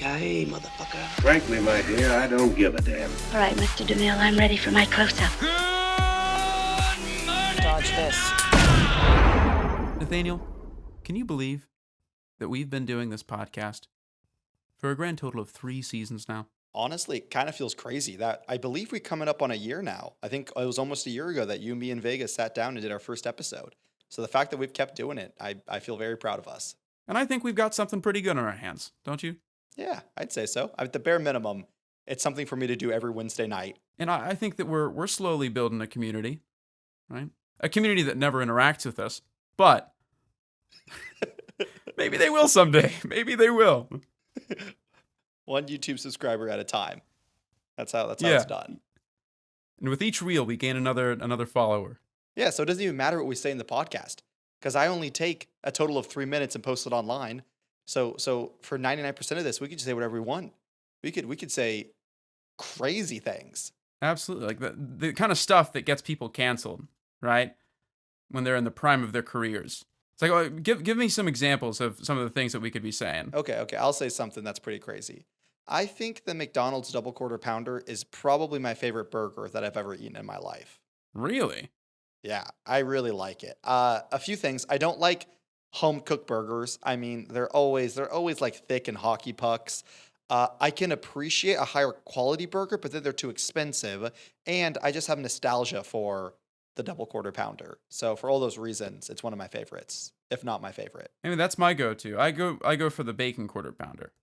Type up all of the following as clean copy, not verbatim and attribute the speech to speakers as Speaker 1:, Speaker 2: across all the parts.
Speaker 1: Yippee-ki-yay, motherfucker.
Speaker 2: Frankly, my dear, I don't give a damn.
Speaker 3: All right, Mr. DeMille, I'm ready for my close-up.
Speaker 4: Dodge this.
Speaker 5: Nathaniel, can you believe that we've been doing this podcast for a grand total of 3 seasons now?
Speaker 6: Honestly, it kind of feels crazy that I believe we're coming up on a year now. I think it was almost a year ago that you, me, and Vegas sat down and did our first episode. So the fact that we've kept doing it, I feel very proud of us.
Speaker 5: And I think we've got something pretty good on our hands, don't you?
Speaker 6: Yeah, I'd say so. At the bare minimum, it's something for me to do every Wednesday night.
Speaker 5: And I think that we're slowly building a community, right? A community that never interacts with us, but maybe they will someday. Maybe they will.
Speaker 6: One YouTube subscriber at a time. That's how it's done.
Speaker 5: And with each reel, we gain another follower.
Speaker 6: Yeah, so it doesn't even matter what we say in the podcast, because I only take a total of 3 minutes and post it online. So for 99% of this, we could just say whatever we want. We could say crazy things.
Speaker 5: Absolutely, like the kind of stuff that gets people canceled, right? When they're in the prime of their careers. It's like, oh, give me some examples of some of the things that we could be saying.
Speaker 6: Okay, I'll say something that's pretty crazy. I think the McDonald's double quarter pounder is probably my favorite burger that I've ever eaten in my life.
Speaker 5: Really?
Speaker 6: Yeah, I really like it. A few things. I don't like home cooked burgers. I mean, they're always like thick and hockey pucks. I can appreciate a higher quality burger, but then they're too expensive. And I just have nostalgia for the double quarter pounder. So for all those reasons, it's one of my favorites, if not my favorite.
Speaker 5: I mean, that's my go-to. I go for the bacon quarter pounder.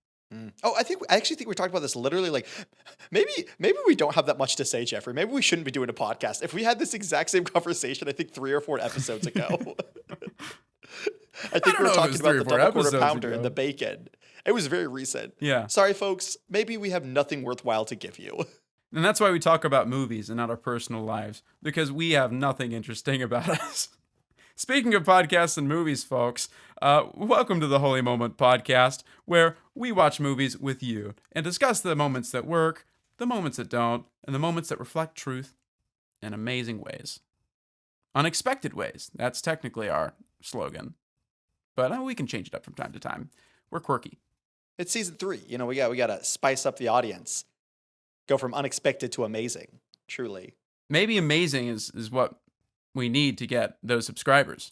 Speaker 6: Oh, I actually think we talked about this literally like maybe we don't have that much to say, Jeffrey. Maybe we shouldn't be doing a podcast. If we had this exact same conversation, I think 3 or 4 episodes ago. I think we were talking about the double quarter pounder and the bacon. It was very recent.
Speaker 5: Yeah.
Speaker 6: Sorry, folks. Maybe we have nothing worthwhile to give you.
Speaker 5: And that's why we talk about movies and not our personal lives, because we have nothing interesting about us. Speaking of podcasts and movies, folks, welcome to the Holy Moment Podcast, where we watch movies with you and discuss the moments that work, the moments that don't, and the moments that reflect truth in amazing ways. Unexpected ways. That's technically our slogan. But we can change it up from time to time. We're quirky.
Speaker 6: It's season 3. You know, we got to spice up the audience. Go from unexpected to amazing. Truly.
Speaker 5: Maybe amazing is what we need to get those subscribers.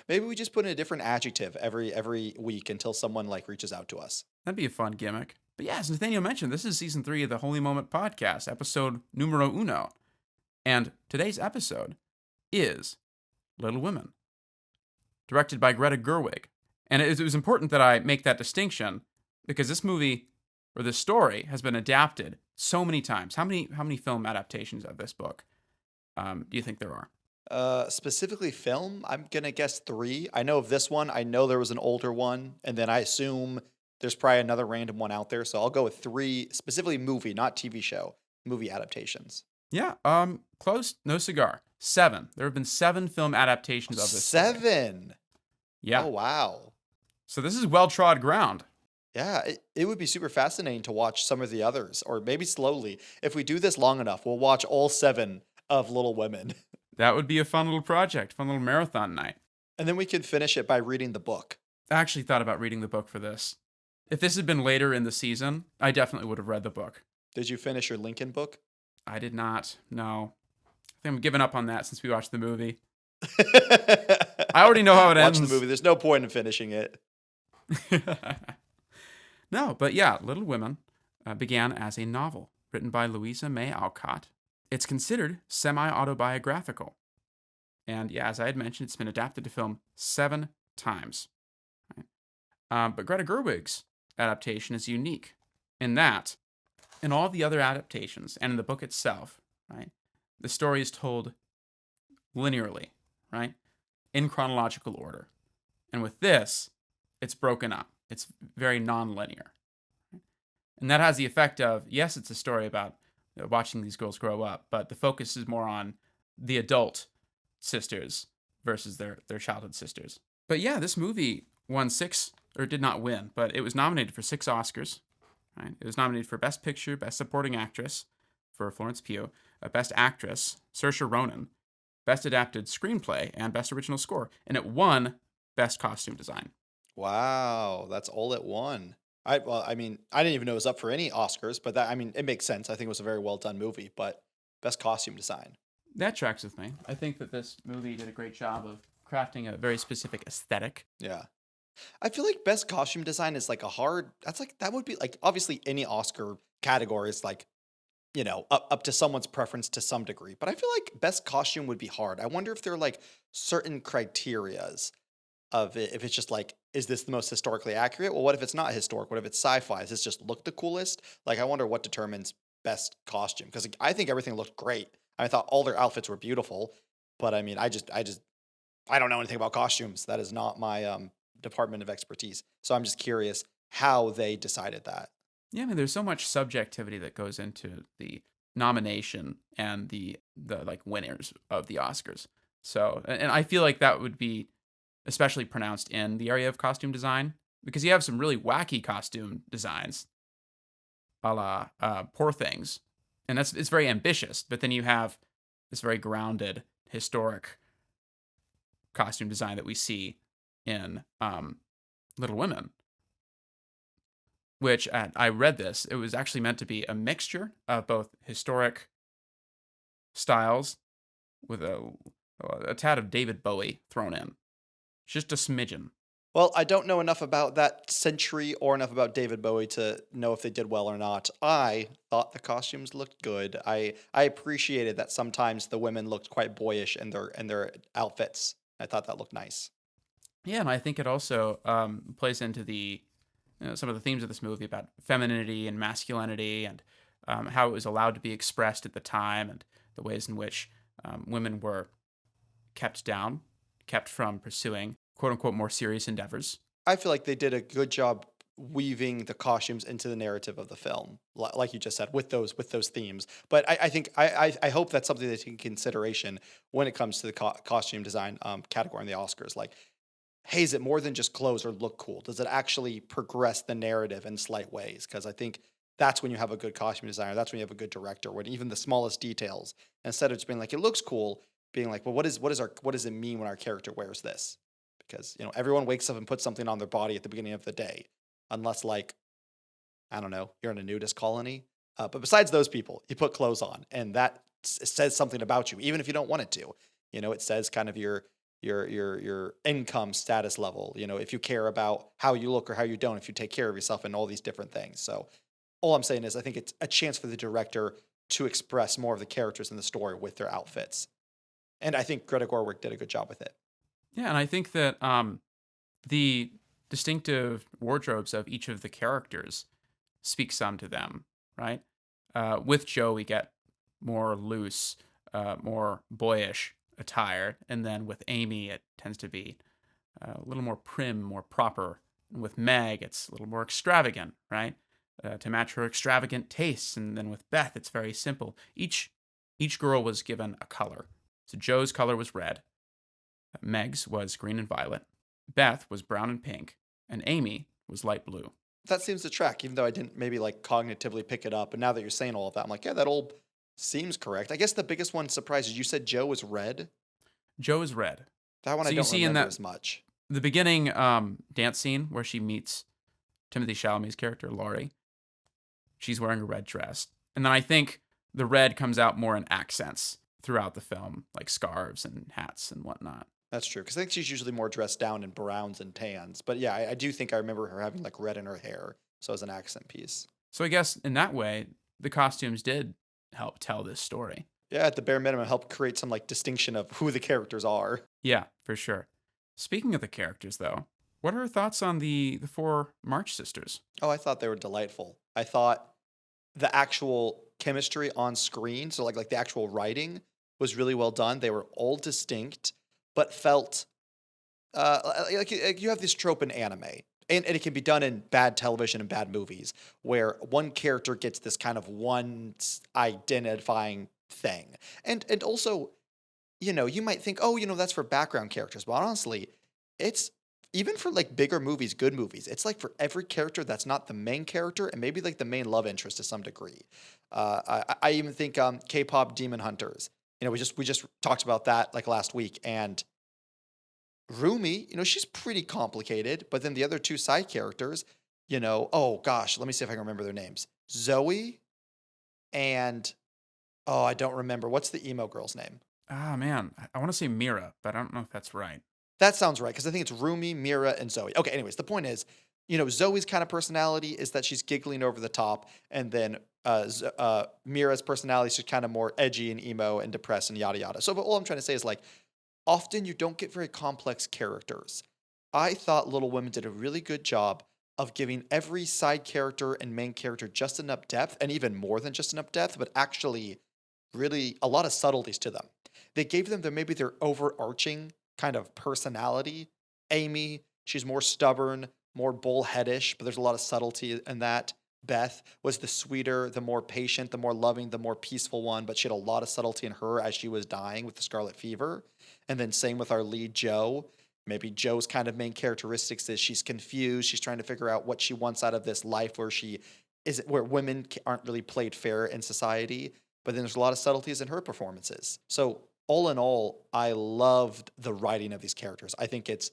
Speaker 6: Maybe we just put in a different adjective every week until someone reaches out to us.
Speaker 5: That'd be a fun gimmick. But yeah, as Nathaniel mentioned, this is season 3 of the Holy Moment Podcast, episode numero uno. And today's episode is Little Women, directed by Greta Gerwig. And it was important that I make that distinction because this movie, or this story, has been adapted so many times. How many film adaptations of this book do you think there are?
Speaker 6: Specifically film, I'm going to guess 3. I know of this one. I know there was an older one. And then I assume there's probably another random one out there. So I'll go with 3, specifically movie, not TV show, movie adaptations.
Speaker 5: Yeah, close, no cigar. 7. There have been 7 film adaptations of this
Speaker 6: 7?
Speaker 5: Story. Yeah.
Speaker 6: Oh, wow.
Speaker 5: So this is well-trod ground.
Speaker 6: Yeah, it would be super fascinating to watch some of the others, or maybe slowly. If we do this long enough, we'll watch all 7 of Little Women.
Speaker 5: That would be a fun little project, fun little marathon night.
Speaker 6: And then we could finish it by reading the book.
Speaker 5: I actually thought about reading the book for this. If this had been later in the season, I definitely would have read the book.
Speaker 6: Did you finish your Lincoln book?
Speaker 5: I did not, no. I think I'm giving up on that since we watched the movie. I already know how it ends.
Speaker 6: Watch the movie. There's no point in finishing it.
Speaker 5: No, but yeah, Little Women began as a novel written by Louisa May Alcott. It's considered semi-autobiographical. And yeah, as I had mentioned, it's been adapted to film 7 times. Right? But Greta Gerwig's adaptation is unique in that, in all the other adaptations and in the book itself, right, the story is told linearly, right, in chronological order. And with this, it's broken up. It's very non-linear. And that has the effect of, yes, it's a story about watching these girls grow up, but the focus is more on the adult sisters versus their childhood sisters. But yeah, this movie won 6, or did not win, but it was nominated for 6 Oscars. Right? It was nominated for Best Picture, Best Supporting Actress for Florence Pugh, Best Actress, Saoirse Ronan, Best Adapted Screenplay, and Best Original Score. And it won Best Costume Design.
Speaker 6: Wow, that's all it won. I mean, I didn't even know it was up for any Oscars, but that I mean, it makes sense. I think it was a very well done movie, but best costume design.
Speaker 5: That tracks with me. I think that this movie did a great job of crafting a very specific aesthetic.
Speaker 6: Yeah. I feel like best costume design is like a hard that's like that would be like obviously any Oscar category is like, up to someone's preference to some degree. But I feel like best costume would be hard. I wonder if there are like certain criterias of it. If it's just like, is this the most historically accurate? Well, what if it's not historic? What if it's sci-fi? Does this just look the coolest? Like, I wonder what determines best costume because I think everything looked great. I thought all their outfits were beautiful, but I mean, I don't know anything about costumes. That is not my department of expertise. So I'm just curious how they decided that.
Speaker 5: Yeah, I mean, there's so much subjectivity that goes into the nomination and the like winners of the Oscars. So, and I feel like that would be especially pronounced in the area of costume design because you have some really wacky costume designs, a la Poor Things, and it's very ambitious. But then you have this very grounded historic costume design that we see in Little Women, which I read this. It was actually meant to be a mixture of both historic styles with a tad of David Bowie thrown in, just a smidgen.
Speaker 6: Well, I don't know enough about that century or enough about David Bowie to know if they did well or not. I thought the costumes looked good. I appreciated that sometimes the women looked quite boyish in their outfits. I thought that looked nice.
Speaker 5: Yeah, and I think it also plays into some of the themes of this movie about femininity and masculinity and how it was allowed to be expressed at the time and the ways in which women were kept down, kept from pursuing quote unquote more serious endeavors.
Speaker 6: I feel like they did a good job weaving the costumes into the narrative of the film, like you just said, with those themes. But I think I hope that's something they take in consideration when it comes to the costume design category in the Oscars. Like, hey, is it more than just clothes or look cool? Does it actually progress the narrative in slight ways? Because I think that's when you have a good costume designer. That's when you have a good director. When even the smallest details, instead of just being like it looks cool, being like, well, what does it mean when our character wears this? Because everyone wakes up and puts something on their body at the beginning of the day, unless like I don't know, you're in a nudist colony. But besides those people, you put clothes on, and that says something about you, even if you don't want it to. It says kind of your income status level. If you care about how you look or how you don't, if you take care of yourself, and all these different things. So all I'm saying is, I think it's a chance for the director to express more of the characters in the story with their outfits, and I think Greta Gerwig did a good job with it.
Speaker 5: Yeah, and I think that the distinctive wardrobes of each of the characters speak some to them, right? With Joe, we get more loose, more boyish attire, and then with Amy, it tends to be a little more prim, more proper. And with Meg, it's a little more extravagant, right? To match her extravagant tastes. And then with Beth, it's very simple. Each girl was given a color. So Joe's color was red. Meg's was green and violet. Beth was brown and pink. And Amy was light blue.
Speaker 6: That seems to track, even though I didn't maybe like cognitively pick it up. And now that you're saying all of that, I'm like, yeah, that all seems correct. I guess the biggest one surprises you said Joe was red.
Speaker 5: Joe is red.
Speaker 6: That one
Speaker 5: So
Speaker 6: I
Speaker 5: you
Speaker 6: don't
Speaker 5: see in
Speaker 6: remember
Speaker 5: that
Speaker 6: as much.
Speaker 5: the beginning dance scene where she meets Timothy Chalamet's character Laurie. She's wearing a red dress, and then I think the red comes out more in accents throughout the film, like scarves and hats and whatnot.
Speaker 6: That's true, because I think she's usually more dressed down in browns and tans. But yeah, I do think I remember her having like red in her hair, so as an accent piece.
Speaker 5: So I guess in that way, the costumes did help tell this story.
Speaker 6: Yeah, at the bare minimum, help create some like distinction of who the characters are.
Speaker 5: Yeah, for sure. Speaking of the characters, though, what are your thoughts on the four March sisters?
Speaker 6: Oh, I thought they were delightful. I thought the actual chemistry on screen, so like the actual writing, was really well done. They were all distinct, but felt like you have this trope in anime, and it can be done in bad television and bad movies, where one character gets this kind of one identifying thing, and also, you might think, oh, that's for background characters, but honestly, it's even for like bigger movies, good movies. It's like for every character that's not the main character, and maybe like the main love interest to some degree. I even think K-pop Demon Hunters. We just talked about that like last week, and Rumi, she's pretty complicated, but then the other two side characters, oh gosh, let me see if I can remember their names. Zoe and oh, I don't remember. What's the emo girl's name?
Speaker 5: Ah, man. I want to say Mira, but I don't know if that's right.
Speaker 6: That sounds right because I think it's Rumi, Mira, and Zoe. Okay, anyways, the point is, Zoe's kind of personality is that she's giggling over the top, and then Mira's personality is just kind of more edgy and emo and depressed and yada yada. So, but all I'm trying to say is like, often you don't get very complex characters. I thought Little Women did a really good job of giving every side character and main character just enough depth, and even more than just enough depth, but actually really a lot of subtleties to them. They gave them maybe their overarching kind of personality. Amy, she's more stubborn, more bullheadish, but there's a lot of subtlety in that. Beth was the sweeter, the more patient, the more loving, the more peaceful one, but she had a lot of subtlety in her as she was dying with the scarlet fever. And then same with our lead, Joe. Maybe Joe's kind of main characteristics is she's confused. She's trying to figure out what she wants out of this life where women aren't really played fair in society. But then there's a lot of subtleties in her performances. So all in all, I loved the writing of these characters. I think it's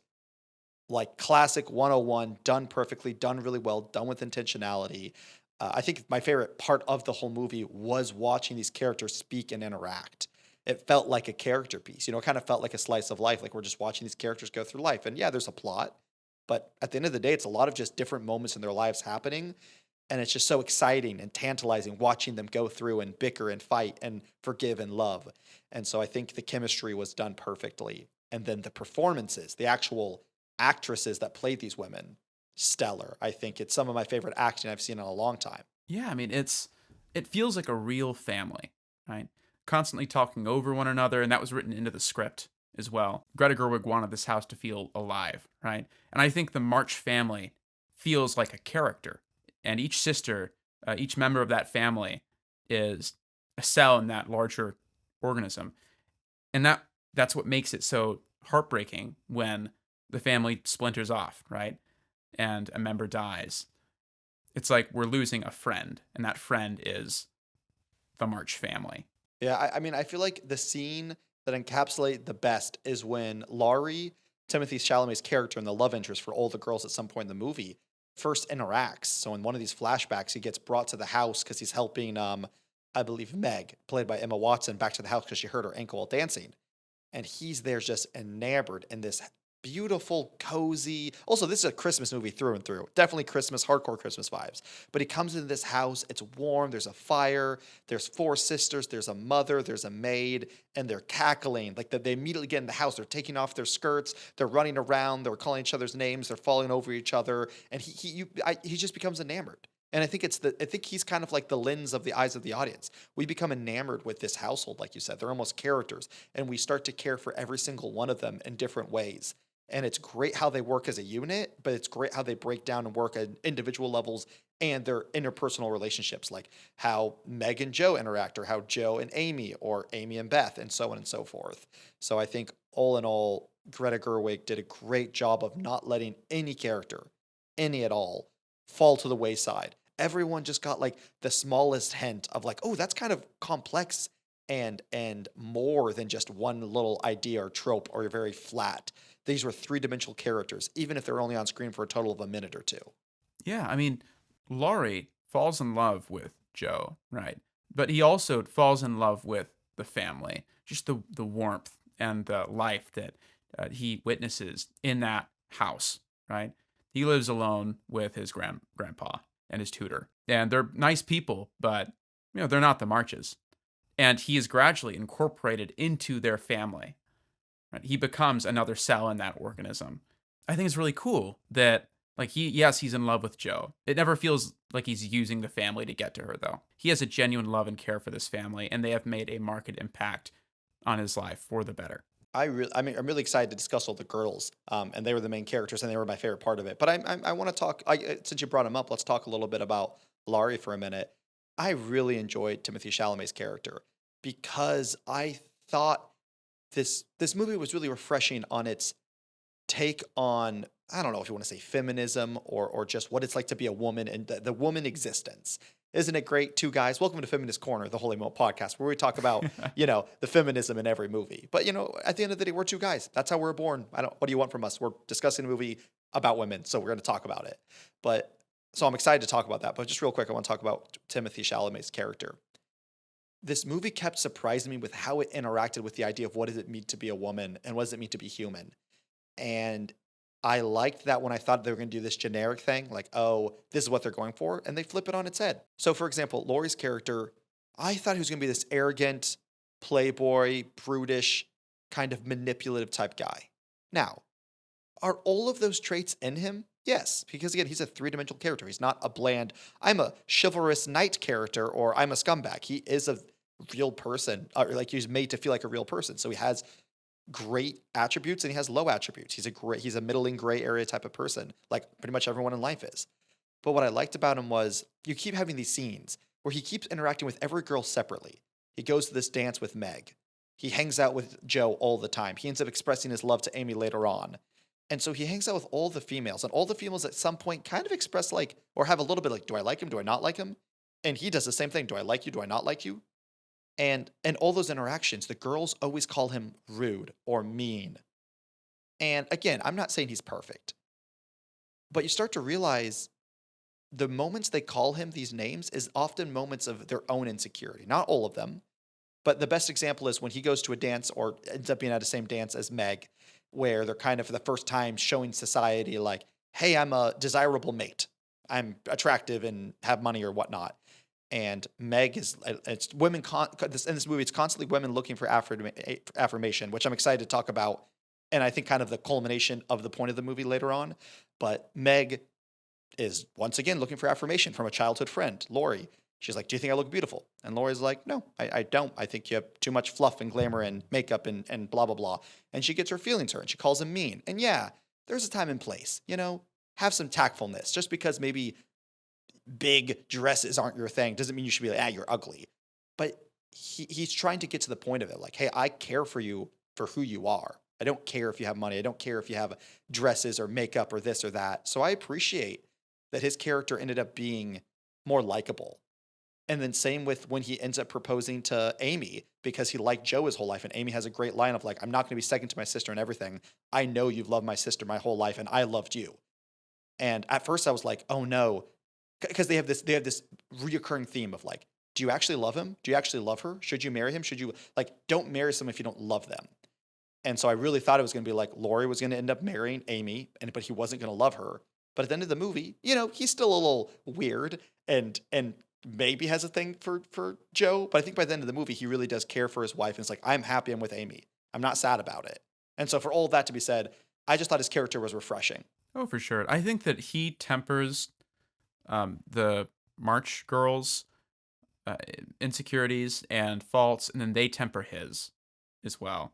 Speaker 6: like classic 101, done perfectly, done really well, done with intentionality. I think my favorite part of the whole movie was watching these characters speak and interact. It felt like a character piece, it kind of felt like a slice of life, like we're just watching these characters go through life. And yeah, there's a plot, but at the end of the day, it's a lot of just different moments in their lives happening. And it's just so exciting and tantalizing watching them go through and bicker and fight and forgive and love. And so I think the chemistry was done perfectly. And then the performances, the actual actresses that played these women, stellar. I think it's some of my favorite acting I've seen in a long time.
Speaker 5: Yeah, I mean, it feels like a real family, right? Constantly talking over one another, and that was written into the script as well. Greta Gerwig wanted this house to feel alive, right? And I think the March family feels like a character, and each sister, each member of that family is a cell in that larger organism. And that's what makes it so heartbreaking when the family splinters off, right? And a member dies. It's like we're losing a friend, and that friend is the March family.
Speaker 6: Yeah, I mean, I feel like the scene that encapsulates the best is when Laurie, Timothy Chalamet's character and the love interest for all the girls at some point in the movie, first interacts. So in one of these flashbacks, he gets brought to the house because he's helping, I believe, Meg, played by Emma Watson, back to the house because she hurt her ankle while dancing. And he's there just enamored in this beautiful, cozy. Also, this is a Christmas movie through and through. Definitely Christmas, hardcore Christmas vibes. But he comes into this house, it's warm, there's a fire, there's 4 sisters, there's a mother, there's a maid, and they're cackling. Like they immediately get in the house, they're taking off their skirts, they're running around, they're calling each other's names, they're falling over each other, and he just becomes enamored. And I think he's kind of like the lens of the eyes of the audience. We become enamored with this household, like you said. They're almost characters, and we start to care for every single one of them in different ways. And it's great how they work as a unit, but it's great how they break down and work at individual levels and their interpersonal relationships, like how Meg and Joe interact, or how Joe and Amy, or Amy and Beth, and so on and so forth. So I think all in all, Greta Gerwig did a great job of not letting any character, any at all, fall to the wayside. Everyone just got like the smallest hint of like, oh, that's kind of complex and more than just one little idea or trope or very flat. These were 3-dimensional characters, even if they're only on screen for a total of a minute or two.
Speaker 5: Yeah, I mean, Laurie falls in love with Joe, right? But he also falls in love with the family, just the warmth and the life that he witnesses in that house, right? He lives alone with his grandpa and his tutor. And they're nice people, but they're not the Marches. And he is gradually incorporated into their family. Right? He becomes another cell in that organism. I think it's really cool that he's in love with Joe. It never feels like he's using the family to get to her, though. He has a genuine love and care for this family, and they have made a marked impact on his life for the better.
Speaker 6: I'm really excited to discuss all the girls, and they were the main characters, and they were my favorite part of it. But I want to talk. Since you brought them up, let's talk a little bit about Laurie for a minute. I really enjoyed Timothy Chalamet's character because I thought this movie was really refreshing on its take on, I don't know if you want to say feminism or just what it's like to be a woman and the woman existence. Isn't it great? 2 guys. Welcome to Feminist Corner, the Holy Mo podcast, where we talk about, the feminism in every movie. But, at the end of the day, we're 2 guys. That's how we're born. What do you want from us? We're discussing a movie about women, so we're going to talk about it. But So I'm excited to talk about that. But just real quick, I want to talk about Timothée Chalamet's character. This movie kept surprising me with how it interacted with the idea of what does it mean to be a woman and what does it mean to be human. And I liked that when I thought they were going to do this generic thing, like, oh, this is what they're going for, and they flip it on its head. So, for example, Laurie's character, I thought he was going to be this arrogant, playboy, brutish, kind of manipulative type guy. Now, are all of those traits in him? Yes, because again, he's a three-dimensional character. He's not a bland, I'm a chivalrous knight character, or I'm a scumbag. He is a real person, or like he's made to feel like a real person. So he has great attributes and he has low attributes. He's a middling gray area type of person, like pretty much everyone in life is. But what I liked about him was you keep having these scenes where he keeps interacting with every girl separately. He goes to this dance with Meg. He hangs out with Joe all the time. He ends up expressing his love to Amy later on. And so he hangs out with all the females, and all the females at some point kind of express like, or have a little bit like, do I like him? Do I not like him? And he does the same thing. Do I like you? Do I not like you? And in all those interactions, the girls always call him rude or mean. And again, I'm not saying he's perfect, but you start to realize the moments they call him these names is often moments of their own insecurity. Not all of them, but the best example is when he goes to a dance or ends up being at the same dance as Meg, where they're kind of for the first time showing society like, hey, I'm a desirable mate. I'm attractive and have money or whatnot. And Meg is, it's women, in this movie, it's constantly women looking for affirmation, which I'm excited to talk about. And I think kind of the culmination of the point of the movie later on. But Meg is once again looking for affirmation from a childhood friend, Laurie. She's like, do you think I look beautiful? And Laurie's like, no, I don't. I think you have too much fluff and glamour and makeup and blah, blah, blah. And she gets her feelings hurt and she calls him mean. And yeah, there's a time and place, have some tactfulness. Just because maybe big dresses aren't your thing doesn't mean you should be like, you're ugly. But he's trying to get to the point of it. Like, hey, I care for you for who you are. I don't care if you have money. I don't care if you have dresses or makeup or this or that. So I appreciate that his character ended up being more likable. And then same with when he ends up proposing to Amy because he liked Joe his whole life. And Amy has a great line of like, I'm not going to be second to my sister and everything. I know you've loved my sister my whole life and I loved you. And at first I was like, oh no. Because they have this reoccurring theme of like, do you actually love him? Do you actually love her? Should you marry him? Should you don't marry someone if you don't love them? And so I really thought it was going to be like Laurie was going to end up marrying Amy, but he wasn't going to love her. But at the end of the movie, he's still a little weird and maybe has a thing for Joe. But I think by the end of the movie, he really does care for his wife. And it's like, I'm happy I'm with Amy. I'm not sad about it. And so for all of that to be said, I just thought his character was refreshing.
Speaker 5: Oh, for sure. I think that he tempers the March girls' insecurities and faults, and then they temper his as well.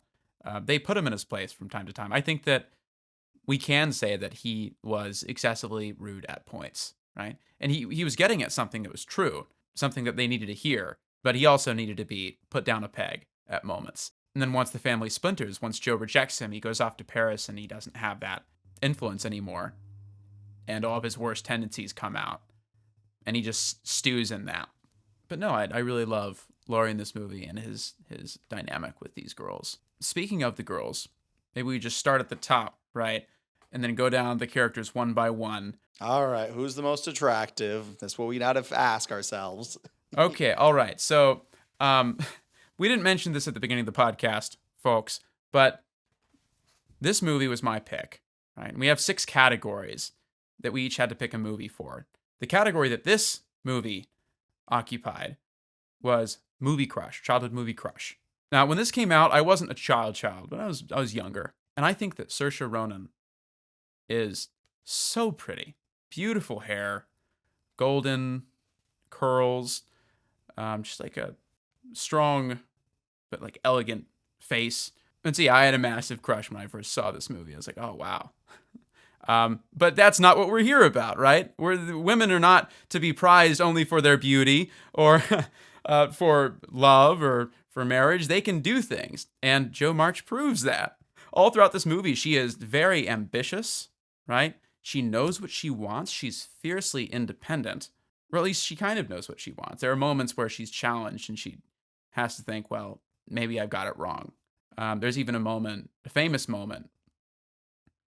Speaker 5: They put him in his place from time to time. I think that we can say that he was excessively rude at points, right? And he was getting at something that was true, something that they needed to hear, but he also needed to be put down a peg at moments. And then once the family splinters, once Joe rejects him, he goes off to Paris and he doesn't have that influence anymore. And all of his worst tendencies come out. And he just stews in that. But no, I really love Laurie in this movie and his dynamic with these girls. Speaking of the girls, maybe we just start at the top, right? And then go down the characters one by one.
Speaker 6: All right, who's the most attractive? That's what we gotta ask ourselves.
Speaker 5: Okay, all right. So we didn't mention this at the beginning of the podcast, folks, but this movie was my pick, right? And we have 6 categories that we each had to pick a movie for. The category that this movie occupied was movie crush, childhood movie crush. Now, when this came out, I wasn't a child, but I was younger. And I think that Saoirse Ronan is so pretty. Beautiful hair, golden curls, just like a strong but like elegant face. And see, I had a massive crush when I first saw this movie. I was like, oh, wow. But that's not what we're here about, right? Women are not to be prized only for their beauty or for love or for marriage. They can do things. And Jo March proves that. All throughout this movie, she is very ambitious, right? She knows what she wants. She's fiercely independent. Or at least she kind of knows what she wants. There are moments where she's challenged and she has to think, well, maybe I've got it wrong. There's even a famous moment,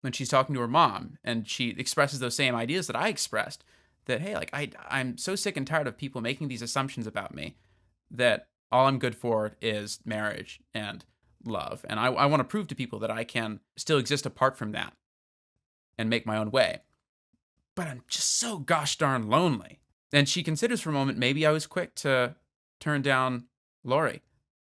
Speaker 5: when she's talking to her mom and she expresses those same ideas that I expressed, that, hey, like I'm so sick and tired of people making these assumptions about me that all I'm good for is marriage and love. And I want to prove to people that I can still exist apart from that and make my own way. But I'm just so gosh darn lonely. And she considers for a moment, maybe I was quick to turn down Laurie.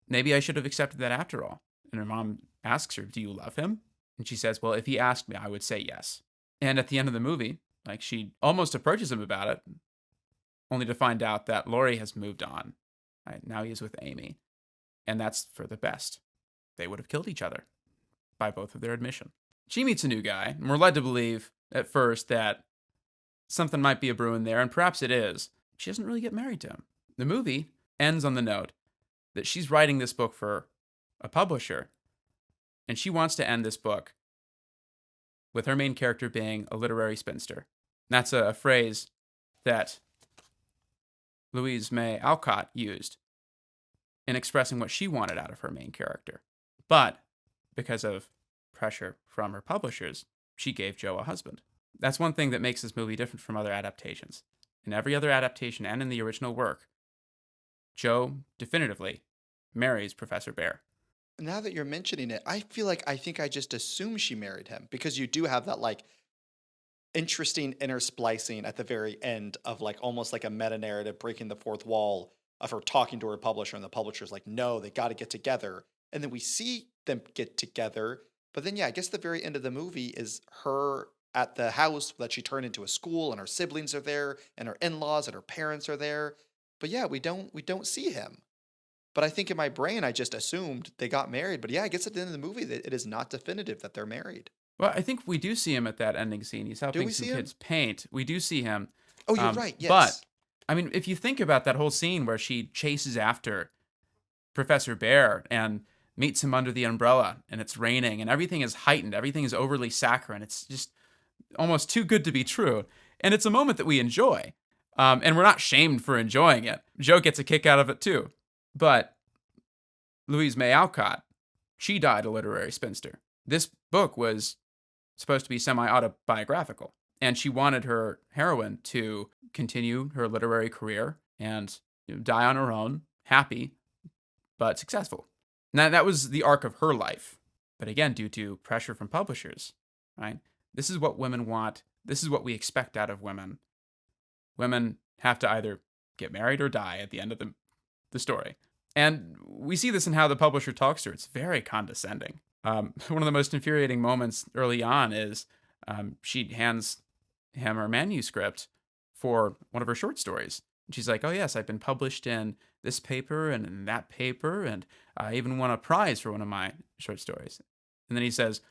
Speaker 5: Maybe I should have accepted that after all. And her mom asks her, do you love him? And she says, well, if he asked me, I would say yes. And at the end of the movie, like, she almost approaches him about it, only to find out that Laurie has moved on. Right? Now he is with Amy. And that's for the best. They would have killed each other by both of their admission. She meets a new guy, and we're led to believe at first that something might be a brewing there, and perhaps it is. She doesn't really get married to him. The movie ends on the note that she's writing this book for a publisher, and she wants to end this book with her main character being a literary spinster. And that's a phrase that Louise May Alcott used in expressing what she wanted out of her main character. But because of pressure from her publishers, she gave Joe a husband. That's one thing that makes this movie different from other adaptations. In every other adaptation and in the original work, Joe definitively marries Professor Bear.
Speaker 6: Now that you're mentioning it, I feel like I think I just assumed she married him, because you do have that like interesting inner splicing at the very end of like almost like a meta narrative breaking the fourth wall of her talking to her publisher, and the publisher's like, no, they got to get together. And then we see them get together. But then, yeah, I guess the very end of the movie is her at the house that she turned into a school, and her siblings are there, and her in-laws and her parents are there. But yeah, we don't see him. But I think in my brain, I just assumed they got married. But yeah, I guess at the end of the movie, that it is not definitive that they're married.
Speaker 5: Well, I think we do see him at that ending scene. He's helping
Speaker 6: we
Speaker 5: some
Speaker 6: see him?
Speaker 5: kids paint. We do see him.
Speaker 6: Oh, you're right. Yes.
Speaker 5: But, I mean, if you think about that whole scene where she chases after Professor Bear and meets him under the umbrella, and it's raining, and everything is heightened, everything is overly saccharine. It's just almost too good to be true. And it's a moment that we enjoy. And we're not shamed for enjoying it. Joe gets a kick out of it too. But Louise May Alcott, she died a literary spinster. This book was supposed to be semi-autobiographical, and she wanted her heroine to continue her literary career and die on her own, happy, but successful. Now, that was the arc of her life. But again, due to pressure from publishers, right? This is what women want. This is what we expect out of women. Women have to either get married or die at the end of the story. And we see this in how the publisher talks to her. It's very condescending. One of the most infuriating moments early on is she hands him her manuscript for one of her short stories. And she's like, oh, yes, I've been published in this paper and in that paper, and I even won a prize for one of my short stories. And then he says,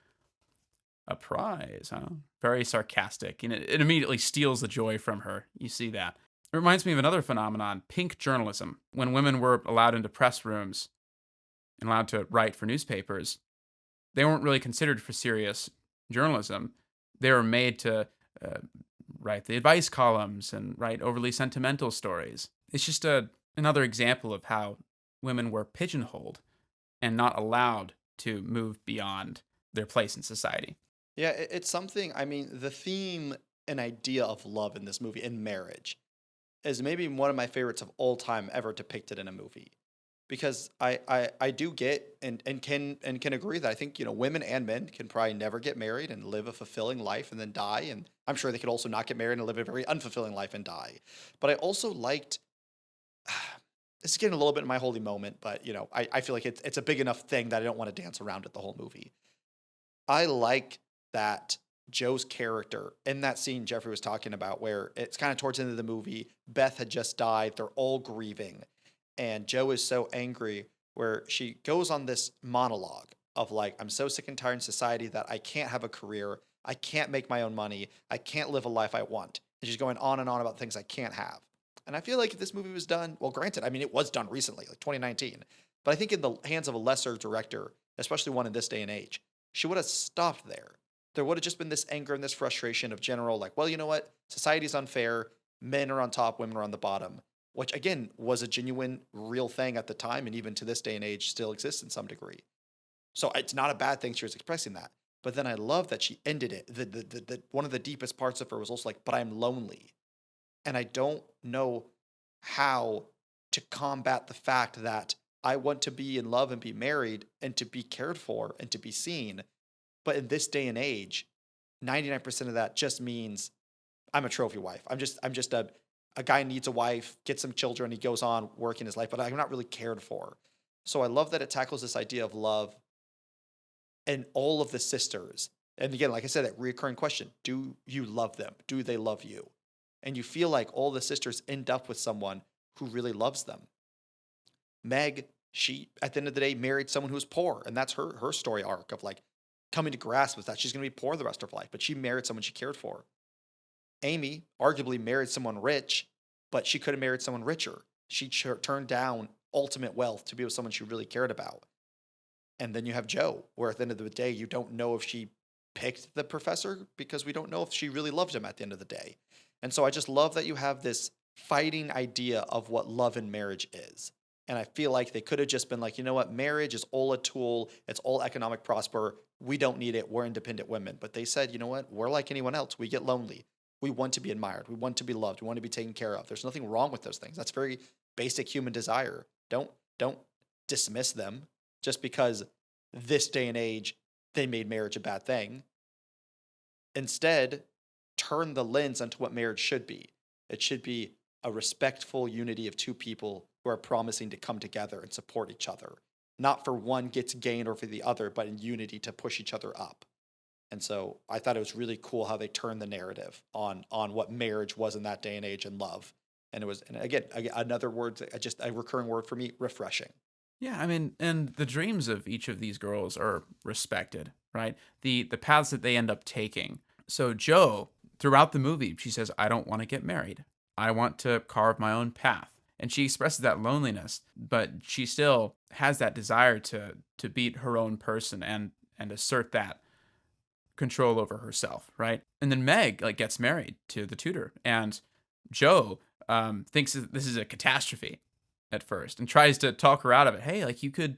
Speaker 5: a prize, huh? Very sarcastic. And it immediately steals the joy from her. You see that. It reminds me of another phenomenon, pink journalism. When women were allowed into press rooms and allowed to write for newspapers, they weren't really considered for serious journalism. They were made to write the advice columns and write overly sentimental stories. It's just another example of how women were pigeonholed and not allowed to move beyond their place in society.
Speaker 6: Yeah, it's something. I mean, the theme and idea of love in this movie, in marriage, is maybe one of my favorites of all time ever depicted in a movie. Because I do get and can agree that I think, women and men can probably never get married and live a fulfilling life and then die. And I'm sure they could also not get married and live a very unfulfilling life and die. But I also liked, this is getting a little bit in my holy moment, but I feel like it's a big enough thing that I don't want to dance around it the whole movie. I like that Joe's character in that scene Jeffrey was talking about, where it's kind of towards the end of the movie, Beth had just died, they're all grieving. And Joe is so angry, where she goes on this monologue of like, I'm so sick and tired in society that I can't have a career. I can't make my own money. I can't live a life I want. And she's going on and on about things I can't have. And I feel like if this movie was done, well, granted, I mean, it was done recently, like 2019. But I think in the hands of a lesser director, especially one in this day and age, she would have stopped there. There would have just been this anger and this frustration of general, like, well, you know what? Society's unfair. Men are on top, women are on the bottom. Which, again, was a genuine, real thing at the time, and even to this day and age still exists in some degree. So it's not a bad thing she was expressing that. But then I love that she ended it. The one of the deepest parts of her was also like, but I'm lonely. And I don't know how to combat the fact that I want to be in love and be married and to be cared for and to be seen. But in this day and age, 99% of that just means I'm a trophy wife. I'm just a guy who needs a wife, gets some children, he goes on working his life, but I'm not really cared for. So I love that it tackles this idea of love and all of the sisters. And again, like I said, that recurring question, do you love them? Do they love you? And you feel like all the sisters end up with someone who really loves them. Meg, she at the end of the day married someone who was poor, and that's her story arc of like coming to grasp with that she's going to be poor the rest of her life, but she married someone she cared for. Amy arguably married someone rich, but she could have married someone richer. She turned down ultimate wealth to be with someone she really cared about. And then you have Jo, where at the end of the day, you don't know if she picked the professor because we don't know if she really loved him at the end of the day. And so I just love that you have this fighting idea of what love and marriage is. And I feel like they could have just been like, you know what, marriage is all a tool. It's all economic prosper. We don't need it. We're independent women. But they said, you know what, we're like anyone else. We get lonely. We want to be admired. We want to be loved. We want to be taken care of. There's nothing wrong with those things. That's very basic human desire. Don't dismiss them just because this day and age they made marriage a bad thing. Instead, turn the lens onto what marriage should be. It should be a respectful unity of two people who are promising to come together and support each other. Not for one gets gain over the other, but in unity to push each other up. And so I thought it was really cool how they turned the narrative on what marriage was in that day and age and love. And it was, and again, another word, just a recurring word for me, refreshing.
Speaker 5: Yeah, I mean, and the dreams of each of these girls are respected, right? The paths that they end up taking. So Jo, throughout the movie, she says, I don't want to get married. I want to carve my own path. And she expresses that loneliness, but she still has that desire to beat her own person and assert that control over herself, right? And then Meg gets married to the tutor, and Jo thinks that this is a catastrophe at first and tries to talk her out of it. Hey, you could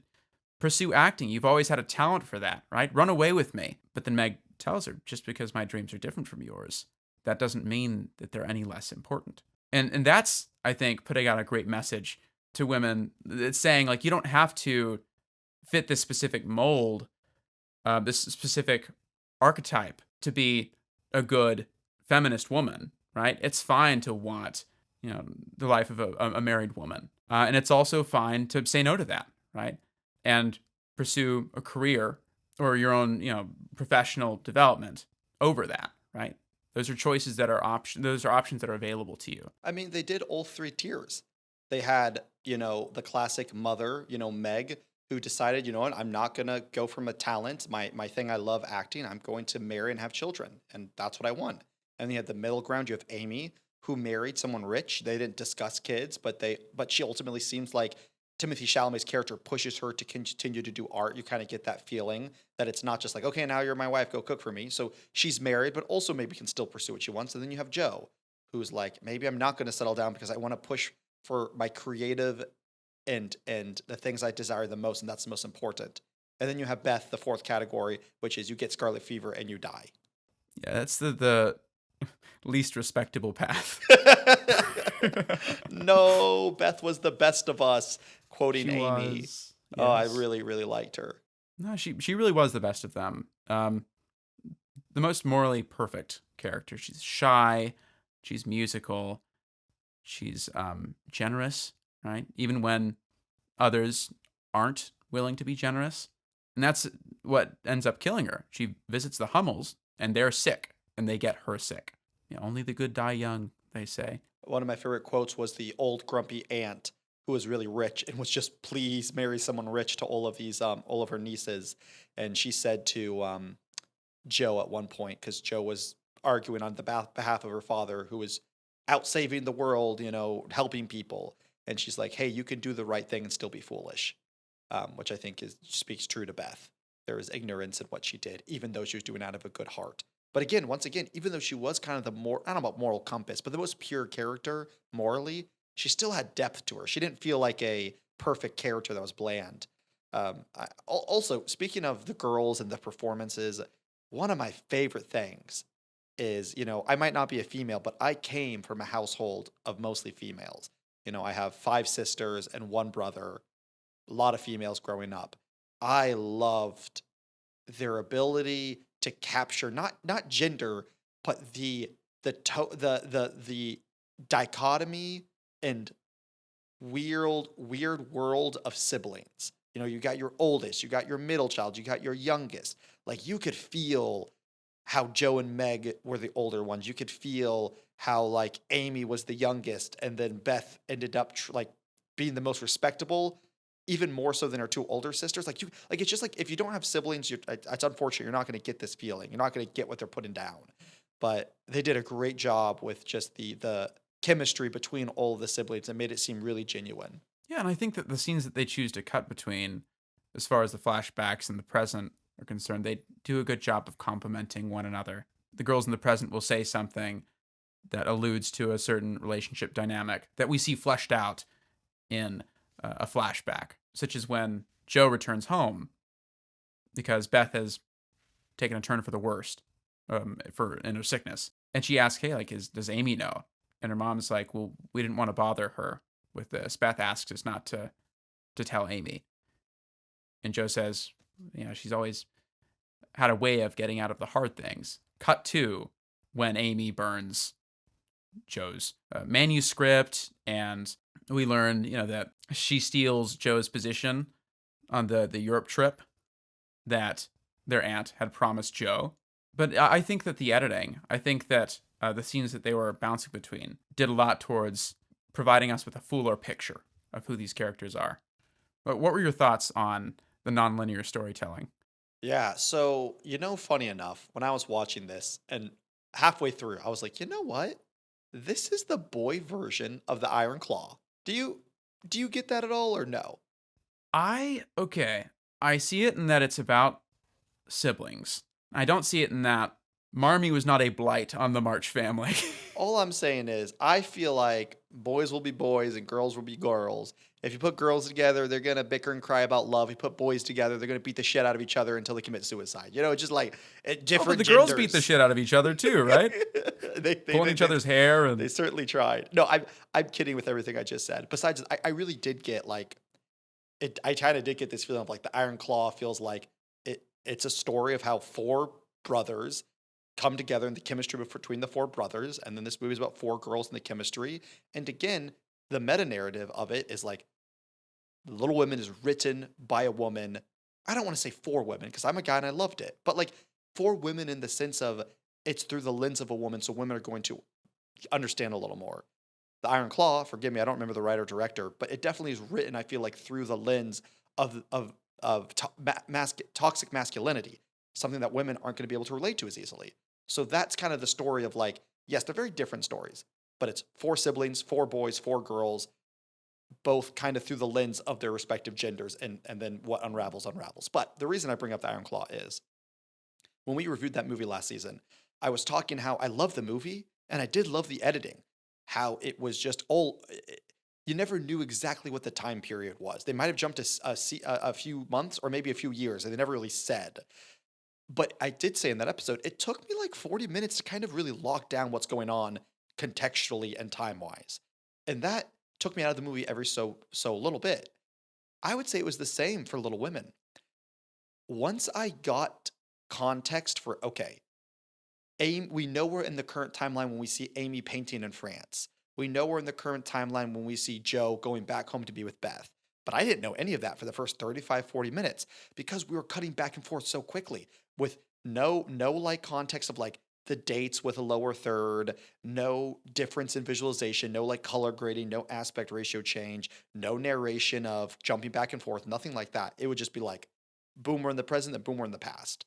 Speaker 5: pursue acting. You've always had a talent for that, right? Run away with me. But then Meg tells her, just because my dreams are different from yours, that doesn't mean that they're any less important. And that's, I think, putting out a great message to women. It's saying, you don't have to fit this specific mold, this specific archetype to be a good feminist woman, right? It's fine to want, the life of a married woman. And it's also fine to say no to that, right? And pursue a career or your own, professional development over that, right? Those are choices that are those are options that are available to you.
Speaker 6: I mean, they did all three tiers. They had, the classic mother, Meg, who decided, you know what, I'm not going to go from a talent, my thing, I love acting, I'm going to marry and have children, and that's what I want. And you had the middle ground, you have Amy, who married someone rich. They didn't discuss kids, but she ultimately seems like Timothée Chalamet's character pushes her to continue to do art. You kind of get that feeling that it's not just like, okay, now you're my wife, go cook for me. So she's married, but also maybe can still pursue what she wants. And then you have Jo, who's like, maybe I'm not going to settle down because I want to push for my creative and the things I desire the most, and that's the most important. And then you have Beth, the fourth category, which is you get scarlet fever and you die.
Speaker 5: Yeah, that's the least respectable path.
Speaker 6: No, Beth was the best of us, quoting
Speaker 5: She
Speaker 6: Amy.
Speaker 5: was,
Speaker 6: Oh, I
Speaker 5: yes.
Speaker 6: really, really liked her.
Speaker 5: No, she really was the best of them. The most morally perfect character. She's shy, she's musical, she's generous, right? Even when others aren't willing to be generous. And that's what ends up killing her. She visits the Hummels, and they're sick, and they get her sick. Only the good die young, they say.
Speaker 6: One of my favorite quotes was the old grumpy aunt who was really rich and was just, please marry someone rich to all of her nieces. And she said to Jo at one point, because Jo was arguing on the behalf of her father, who was out saving the world, helping people. And she's like, hey, you can do the right thing and still be foolish, which I think speaks true to Beth. There was ignorance in what she did, even though she was doing it out of a good heart. But again, once again, even though she was kind of I don't know about moral compass, but the most pure character morally, she still had depth to her. She didn't feel like a perfect character that was bland. Also, speaking of the girls and the performances, one of my favorite things is, I might not be a female, but I came from a household of mostly females. I have 5 sisters and 1 brother, a lot of females growing up. I loved their ability to capture not gender, but the dichotomy and weird world of siblings. You got your oldest, you got your middle child, you got your youngest. Like you could feel how Joe and Meg were the older ones. You could feel how like Amy was the youngest, and then Beth ended up like being the most respectable, even more so than her 2 older sisters. It's just like if you don't have siblings, it's unfortunate you're not going to get this feeling. You're not going to get what they're putting down. But they did a great job with just the chemistry between all of the siblings and made it seem really genuine.
Speaker 5: Yeah, and I think that the scenes that they choose to cut between, as far as the flashbacks and the present are concerned, they do a good job of complementing one another. The girls in the present will say something that alludes to a certain relationship dynamic that we see fleshed out in a flashback, such as when Joe returns home because Beth has taken a turn for the worst in her sickness. And she asks, hey, like, does Amy know? And her mom's like, well, we didn't want to bother her with this. Beth asks us not to tell Amy. And Joe says, she's always had a way of getting out of the hard things. Cut to when Amy burns Joe's manuscript, and we learn, that she steals Joe's position on the Europe trip that their aunt had promised Joe. But I think that the editing, the scenes that they were bouncing between did a lot towards providing us with a fuller picture of who these characters are. But what were your thoughts on the nonlinear storytelling?
Speaker 6: Yeah, so funny enough, when I was watching this and halfway through, I was like, you know what? This is the boy version of the Iron Claw. Do you get that at all or no?
Speaker 5: Okay. I see it in that it's about siblings. I don't see it in that Marmee was not a blight on the March family.
Speaker 6: All I'm saying is, I feel like boys will be boys and girls will be girls. If you put girls together, they're going to bicker and cry about love. If you put boys together, they're going to beat the shit out of each other until they commit suicide. Just like different
Speaker 5: but the
Speaker 6: genders.
Speaker 5: girls beat the shit out of each other too, right? Pulling each other's hair. And
Speaker 6: They certainly tried. No, I'm kidding with everything I just said. Besides, I really did get like, I kind of did get this feeling of like the Iron Claw feels like it's a story of how 4 brothers come together in the chemistry between the 4 brothers. And then this movie is about 4 girls in the chemistry. And again, the meta narrative of it is like Little Women is written by a woman. I don't want to say 4 women because I'm a guy and I loved it, but like 4 women in the sense of it's through the lens of a woman. So women are going to understand a little more. The Iron Claw, forgive me, I don't remember the writer director, but it definitely is written, I feel like, through the lens of toxic masculinity, something that women aren't going to be able to relate to as easily. So that's kind of the story of like, yes, they're very different stories, but it's 4 siblings, 4 boys, 4 girls, both kind of through the lens of their respective genders, and then what unravels. But the reason I bring up the Iron Claw is when we reviewed that movie last season, I was talking how I love the movie and I did love the editing, how it was just you never knew exactly what the time period was. They might have jumped a few months or maybe a few years, and they never really said. But I did say in that episode, it took me like 40 minutes to kind of really lock down what's going on contextually and time-wise. And that took me out of the movie every so little bit. I would say it was the same for Little Women. Once I got context for, okay, we know we're in the current timeline when we see Amy painting in France. We know we're in the current timeline when we see Joe going back home to be with Beth. But I didn't know any of that for the first 35, 40 minutes because we were cutting back and forth so quickly with no like context of like the dates with a lower third, no difference in visualization, no like color grading, no aspect ratio change, no narration of jumping back and forth, nothing like that. It would just be like, boom, we're in the present, then boom, we're in the past.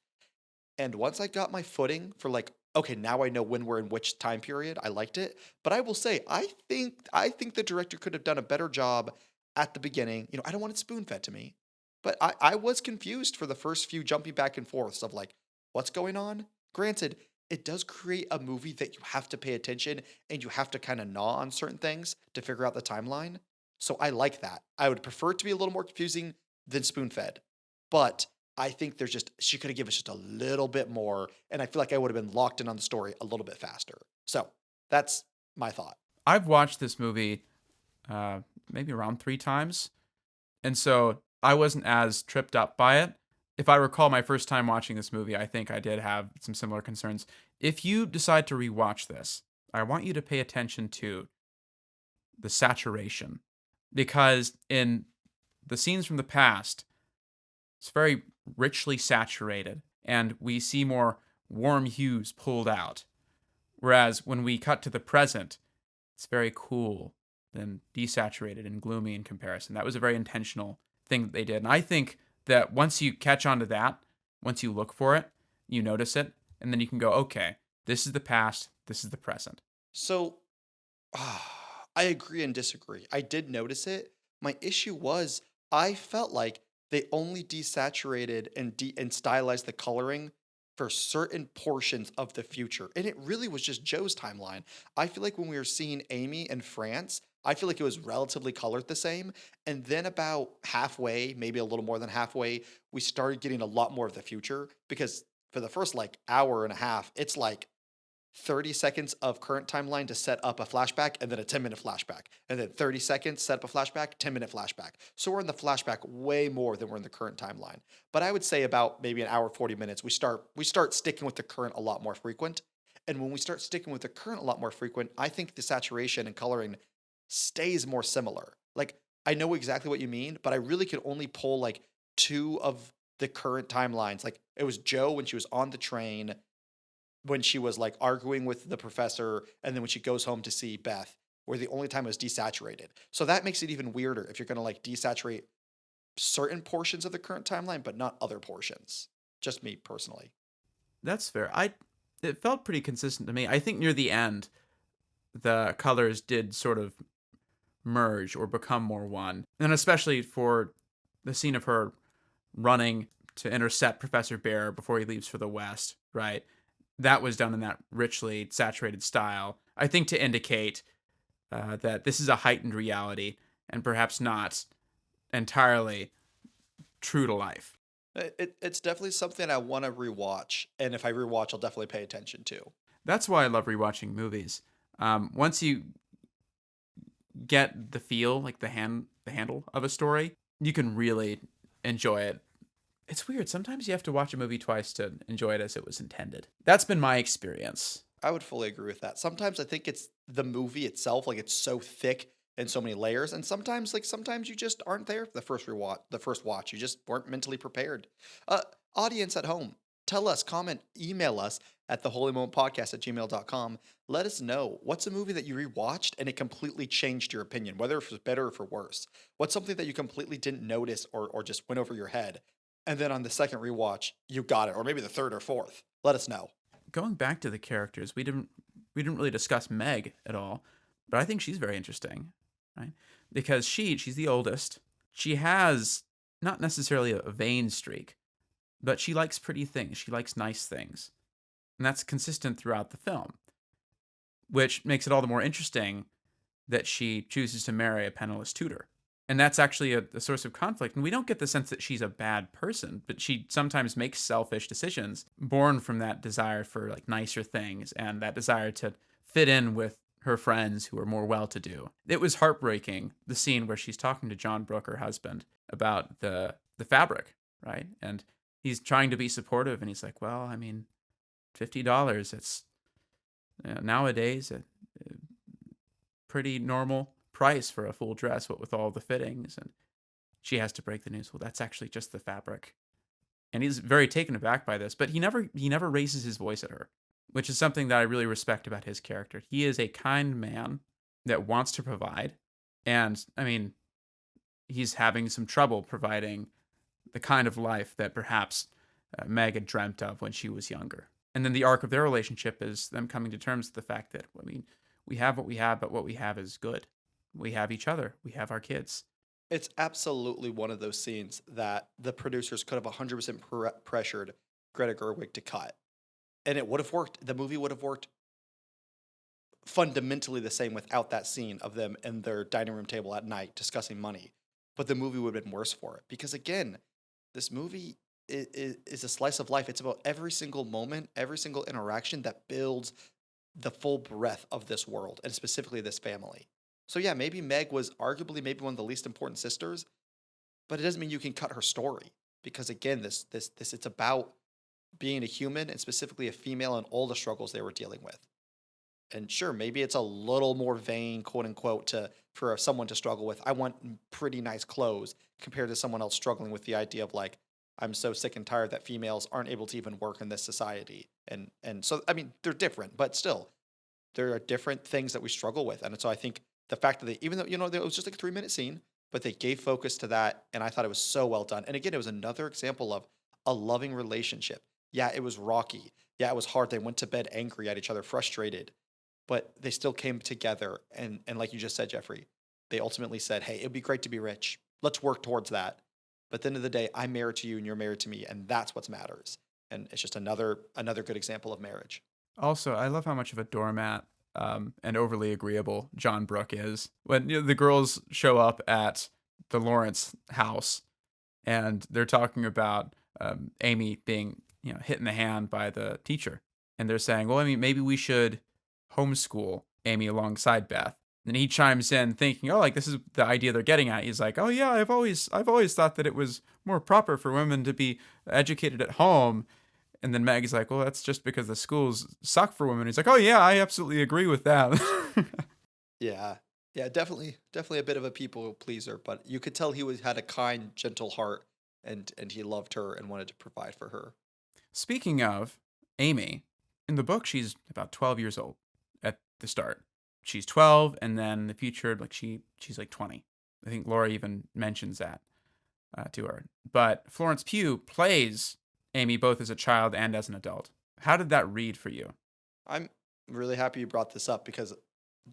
Speaker 6: And once I got my footing for like, okay, now I know when we're in which time period, I liked it. But I will say, I think the director could have done a better job at the beginning. I don't want it spoon-fed to me, but I was confused for the first few jumping back and forths of like, what's going on? Granted, it does create a movie that you have to pay attention and you have to kind of gnaw on certain things to figure out the timeline. So I like that. I would prefer it to be a little more confusing than spoon-fed. But I think she could have given us just a little bit more, and I feel like I would have been locked in on the story a little bit faster. So that's my thought.
Speaker 5: I've watched this movie maybe around 3 times, and so I wasn't as tripped up by it. If I recall my first time watching this movie, I think I did have some similar concerns. If you decide to rewatch this, I want you to pay attention to the saturation, because in the scenes from the past, it's very richly saturated, and we see more warm hues pulled out. Whereas when we cut to the present, it's very cool and desaturated and gloomy in comparison. That was a very intentional thing that they did. And I think that once you catch on to that, once you look for it, you notice it, and then you can go, okay, this is the past, this is the present.
Speaker 6: So I agree and disagree. I did notice it. My issue was I felt like they only desaturated and stylized the coloring for certain portions of the future. And it really was just Joe's timeline. I feel like when we were seeing Amy in France, I feel like it was relatively colored the same. And then about halfway, maybe a little more than halfway, we started getting a lot more of the future because for the first like hour and a half, it's like 30 seconds of current timeline to set up a flashback and then a 10-minute flashback. And then 30 seconds, set up a flashback, 10-minute flashback. So we're in the flashback way more than we're in the current timeline. But I would say about maybe an hour, 40 minutes, we start sticking with the current a lot more frequent. And when we start sticking with the current a lot more frequent, I think the saturation and coloring stays more similar. Like, I know exactly what you mean, but I really could only pull like two of the current timelines. Like, it was Joe when she was on the train, when she was like arguing with the professor, and then when she goes home to see Beth, where the only time it was desaturated. So that makes it even weirder if you're going to like desaturate certain portions of the current timeline, but not other portions. Just me personally.
Speaker 5: That's fair. It felt pretty consistent to me. I think near the end, the colors did sort of merge or become more one. And especially for the scene of her running to intercept Professor Bear before he leaves for the West, right? That was done in that richly saturated style, I think to indicate that this is a heightened reality and perhaps not entirely true to life.
Speaker 6: It's definitely something I want to rewatch. And if I rewatch, I'll definitely pay attention to.
Speaker 5: That's why I love rewatching movies. Once you get the feel, like the handle of a story, you can really enjoy it. It's weird. Sometimes you have to watch a movie twice to enjoy it as it was intended. That's been my experience.
Speaker 6: I would fully agree with that. Sometimes I think it's the movie itself, like it's so thick and so many layers, and sometimes you just aren't there for the first watch. You just weren't mentally prepared. Audience at home, tell us, comment, email us at theholymomentpodcast@gmail.com. Let us know what's a movie that you rewatched and it completely changed your opinion, whether it was better or for worse. What's something that you completely didn't notice or just went over your head, and then on the second rewatch you got it, or maybe the third or fourth. Let us know.
Speaker 5: Going back to the characters, we didn't really discuss Meg at all, but I think she's very interesting, right? Because she's the oldest. She has not necessarily a vain streak, but she likes pretty things. She likes nice things. And that's consistent throughout the film, which makes it all the more interesting that she chooses to marry a penniless tutor. And that's actually a source of conflict. And we don't get the sense that she's a bad person, but she sometimes makes selfish decisions born from that desire for like nicer things and that desire to fit in with her friends who are more well-to-do. It was heartbreaking, the scene where she's talking to John Brooke, her husband, about the fabric, right? And he's trying to be supportive, and he's like, well, I mean, $50, it's nowadays a pretty normal price for a full dress, what with all the fittings. And she has to break the news, well, that's actually just the fabric. And he's very taken aback by this, but he never raises his voice at her, which is something that I really respect about his character. He is a kind man that wants to provide, and I mean, he's having some trouble providing the kind of life that perhaps Meg had dreamt of when she was younger. And then the arc of their relationship is them coming to terms with the fact that, I mean, we have what we have, but what we have is good. We have each other. We have our kids.
Speaker 6: It's absolutely one of those scenes that the producers could have 100% pressured Greta Gerwig to cut. And it would have worked. The movie would have worked fundamentally the same without that scene of them in their dining room table at night discussing money. But the movie would have been worse for it. Because again, this movie, is a slice of life. It's about every single moment, every single interaction that builds the full breadth of this world and specifically this family. So yeah, maybe Meg was arguably maybe one of the least important sisters, but it doesn't mean you can cut her story because again, this it's about being a human and specifically a female and all the struggles they were dealing with. And sure, maybe it's a little more vain, quote unquote, to for someone to struggle with. I want pretty nice clothes compared to someone else struggling with the idea of like, I'm so sick and tired that females aren't able to even work in this society. And so I mean, they're different, but still, there are different things that we struggle with. And so I think the fact that they, even though, it was just like a 3 minute scene, but they gave focus to that. And I thought it was so well done. And again, it was another example of a loving relationship. Yeah, it was rocky. Yeah, it was hard. They went to bed angry at each other, frustrated, but they still came together. And like you just said, Jeffrey, they ultimately said, hey, it'd be great to be rich. Let's work towards that. But at the end of the day, I'm married to you and you're married to me. And that's what matters. And it's just another good example of marriage.
Speaker 5: Also, I love how much of a doormat and overly agreeable John Brooke is. When the girls show up at the Lawrence house and they're talking about Amy being hit in the hand by the teacher, and they're saying, well, I mean, maybe we should homeschool Amy alongside Beth. And he chimes in thinking, oh, like this is the idea they're getting at. He's like, oh yeah, I've always thought that it was more proper for women to be educated at home. And then Meg's like, well, that's just because the schools suck for women. He's like, oh yeah, I absolutely agree with that.
Speaker 6: Yeah. Yeah, definitely a bit of a people pleaser, but you could tell had a kind, gentle heart and he loved her and wanted to provide for her.
Speaker 5: Speaking of Amy, in the book, she's about 12 years old at the start. She's 12, and then in the future, like she's like 20. I think Laura even mentions that to her. But Florence Pugh plays Amy both as a child and as an adult. How did that read for you?
Speaker 6: I'm really happy you brought this up because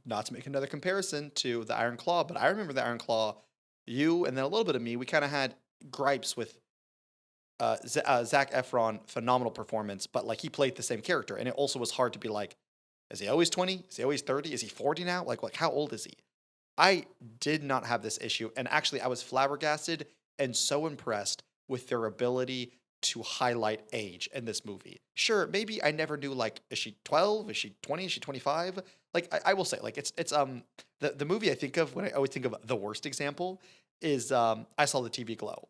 Speaker 6: not to make another comparison to the Iron Claw, but I remember the Iron Claw, you and then a little bit of me, we kind of had gripes with Zac Efron, phenomenal performance, but like he played the same character. And it also was hard to be like, is he always 20? Is he always 30? Is he 40 now? Like how old is he? I did not have this issue. And actually, I was flabbergasted and so impressed with their ability to highlight age in this movie. Sure, maybe I never knew, like, is she 12? Is she 20? Is she 25? Like, I will say, like, it's the movie I think of when I always think of the worst example is I Saw the TV Glow.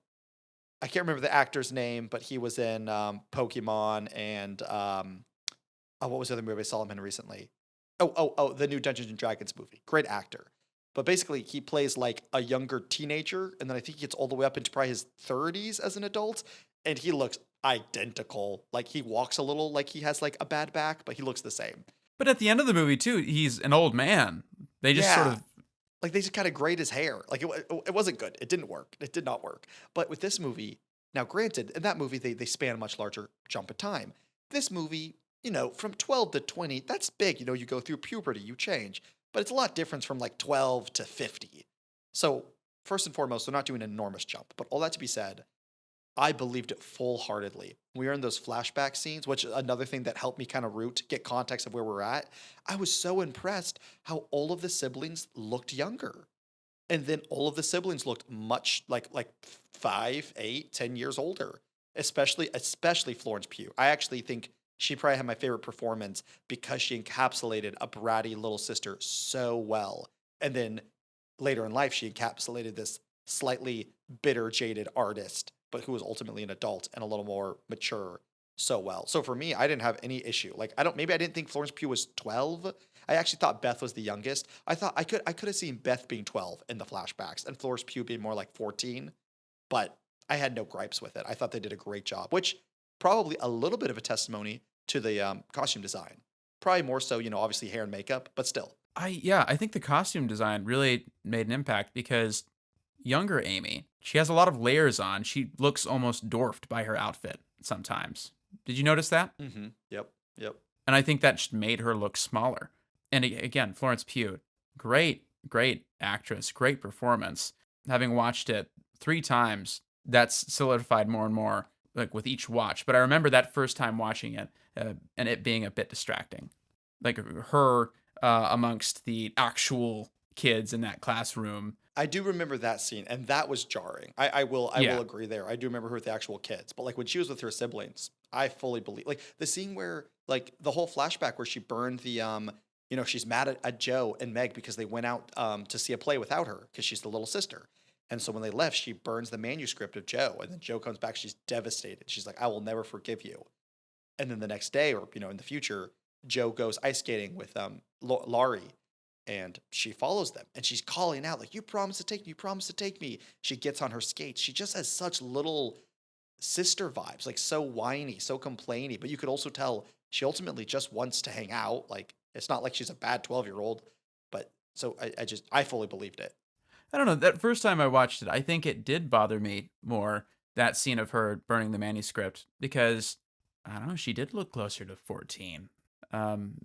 Speaker 6: I can't remember the actor's name, but he was in Pokemon and what was the other movie I saw him in recently? Oh, the new Dungeons and Dragons movie. Great actor. But basically, he plays like a younger teenager, and then I think he gets all the way up into probably his 30s as an adult, and he looks identical. Like he walks a little like he has like a bad back, but he looks the same.
Speaker 5: But at the end of the movie too, he's an old man. They just sort of
Speaker 6: like they just kind of grayed his hair. Like it wasn't good. It didn't work. It did not work. But with this movie, now granted, in that movie they span a much larger jump of time. This movie, from 12 to 20, that's big. You go through puberty, you change. But it's a lot different from like 12 to 50. So first and foremost, they're not doing an enormous jump. But all that to be said, I believed it full-heartedly. We were in those flashback scenes, which is another thing that helped me kind of get context of where we're at. I was so impressed how all of the siblings looked younger. And then all of the siblings looked much like 5, 8, 10 years older, especially Florence Pugh. I actually think she probably had my favorite performance because she encapsulated a bratty little sister so well. And then later in life, she encapsulated this slightly bitter, jaded artist, but who was ultimately an adult and a little more mature so well. So for me, I didn't have any issue. Like maybe I didn't think Florence Pugh was 12. I actually thought Beth was the youngest. I thought I could have seen Beth being 12 in the flashbacks and Florence Pugh being more like 14, but I had no gripes with it. I thought they did a great job, which probably a little bit of a testimony to the costume design. Probably more so, obviously hair and makeup, but still.
Speaker 5: I think the costume design really made an impact because younger Amy, she has a lot of layers on. She looks almost dwarfed by her outfit sometimes. Did you notice that?
Speaker 6: Mm-hmm. Yep.
Speaker 5: And I think that just made her look smaller. And again, Florence Pugh, great actress, great performance. Having watched it 3 times, that's solidified more and more, like with each watch. But I remember that first time watching it and it being a bit distracting. Like her amongst the actual kids in that classroom.
Speaker 6: I do remember that scene, and that was jarring. I will agree there. I do remember her with the actual kids, but like when she was with her siblings, I fully believe like the scene where like the whole flashback where she burned the she's mad at Joe and Meg because they went out to see a play without her because she's the little sister. And so when they left, she burns the manuscript of Joe, and then Joe comes back. She's devastated. She's like, "I will never forgive you." And then the next day, or in the future, Joe goes ice skating with Laurie, and she follows them, and she's calling out like, "You promised to take me. You promised to take me." She gets on her skates. She just has such little sister vibes, like so whiny, so complainy. But you could also tell she ultimately just wants to hang out. Like it's not like she's a bad 12-year-old. But so I fully believed it.
Speaker 5: I don't know. That first time I watched it, I think it did bother me more, that scene of her burning the manuscript, because, I don't know, she did look closer to 14,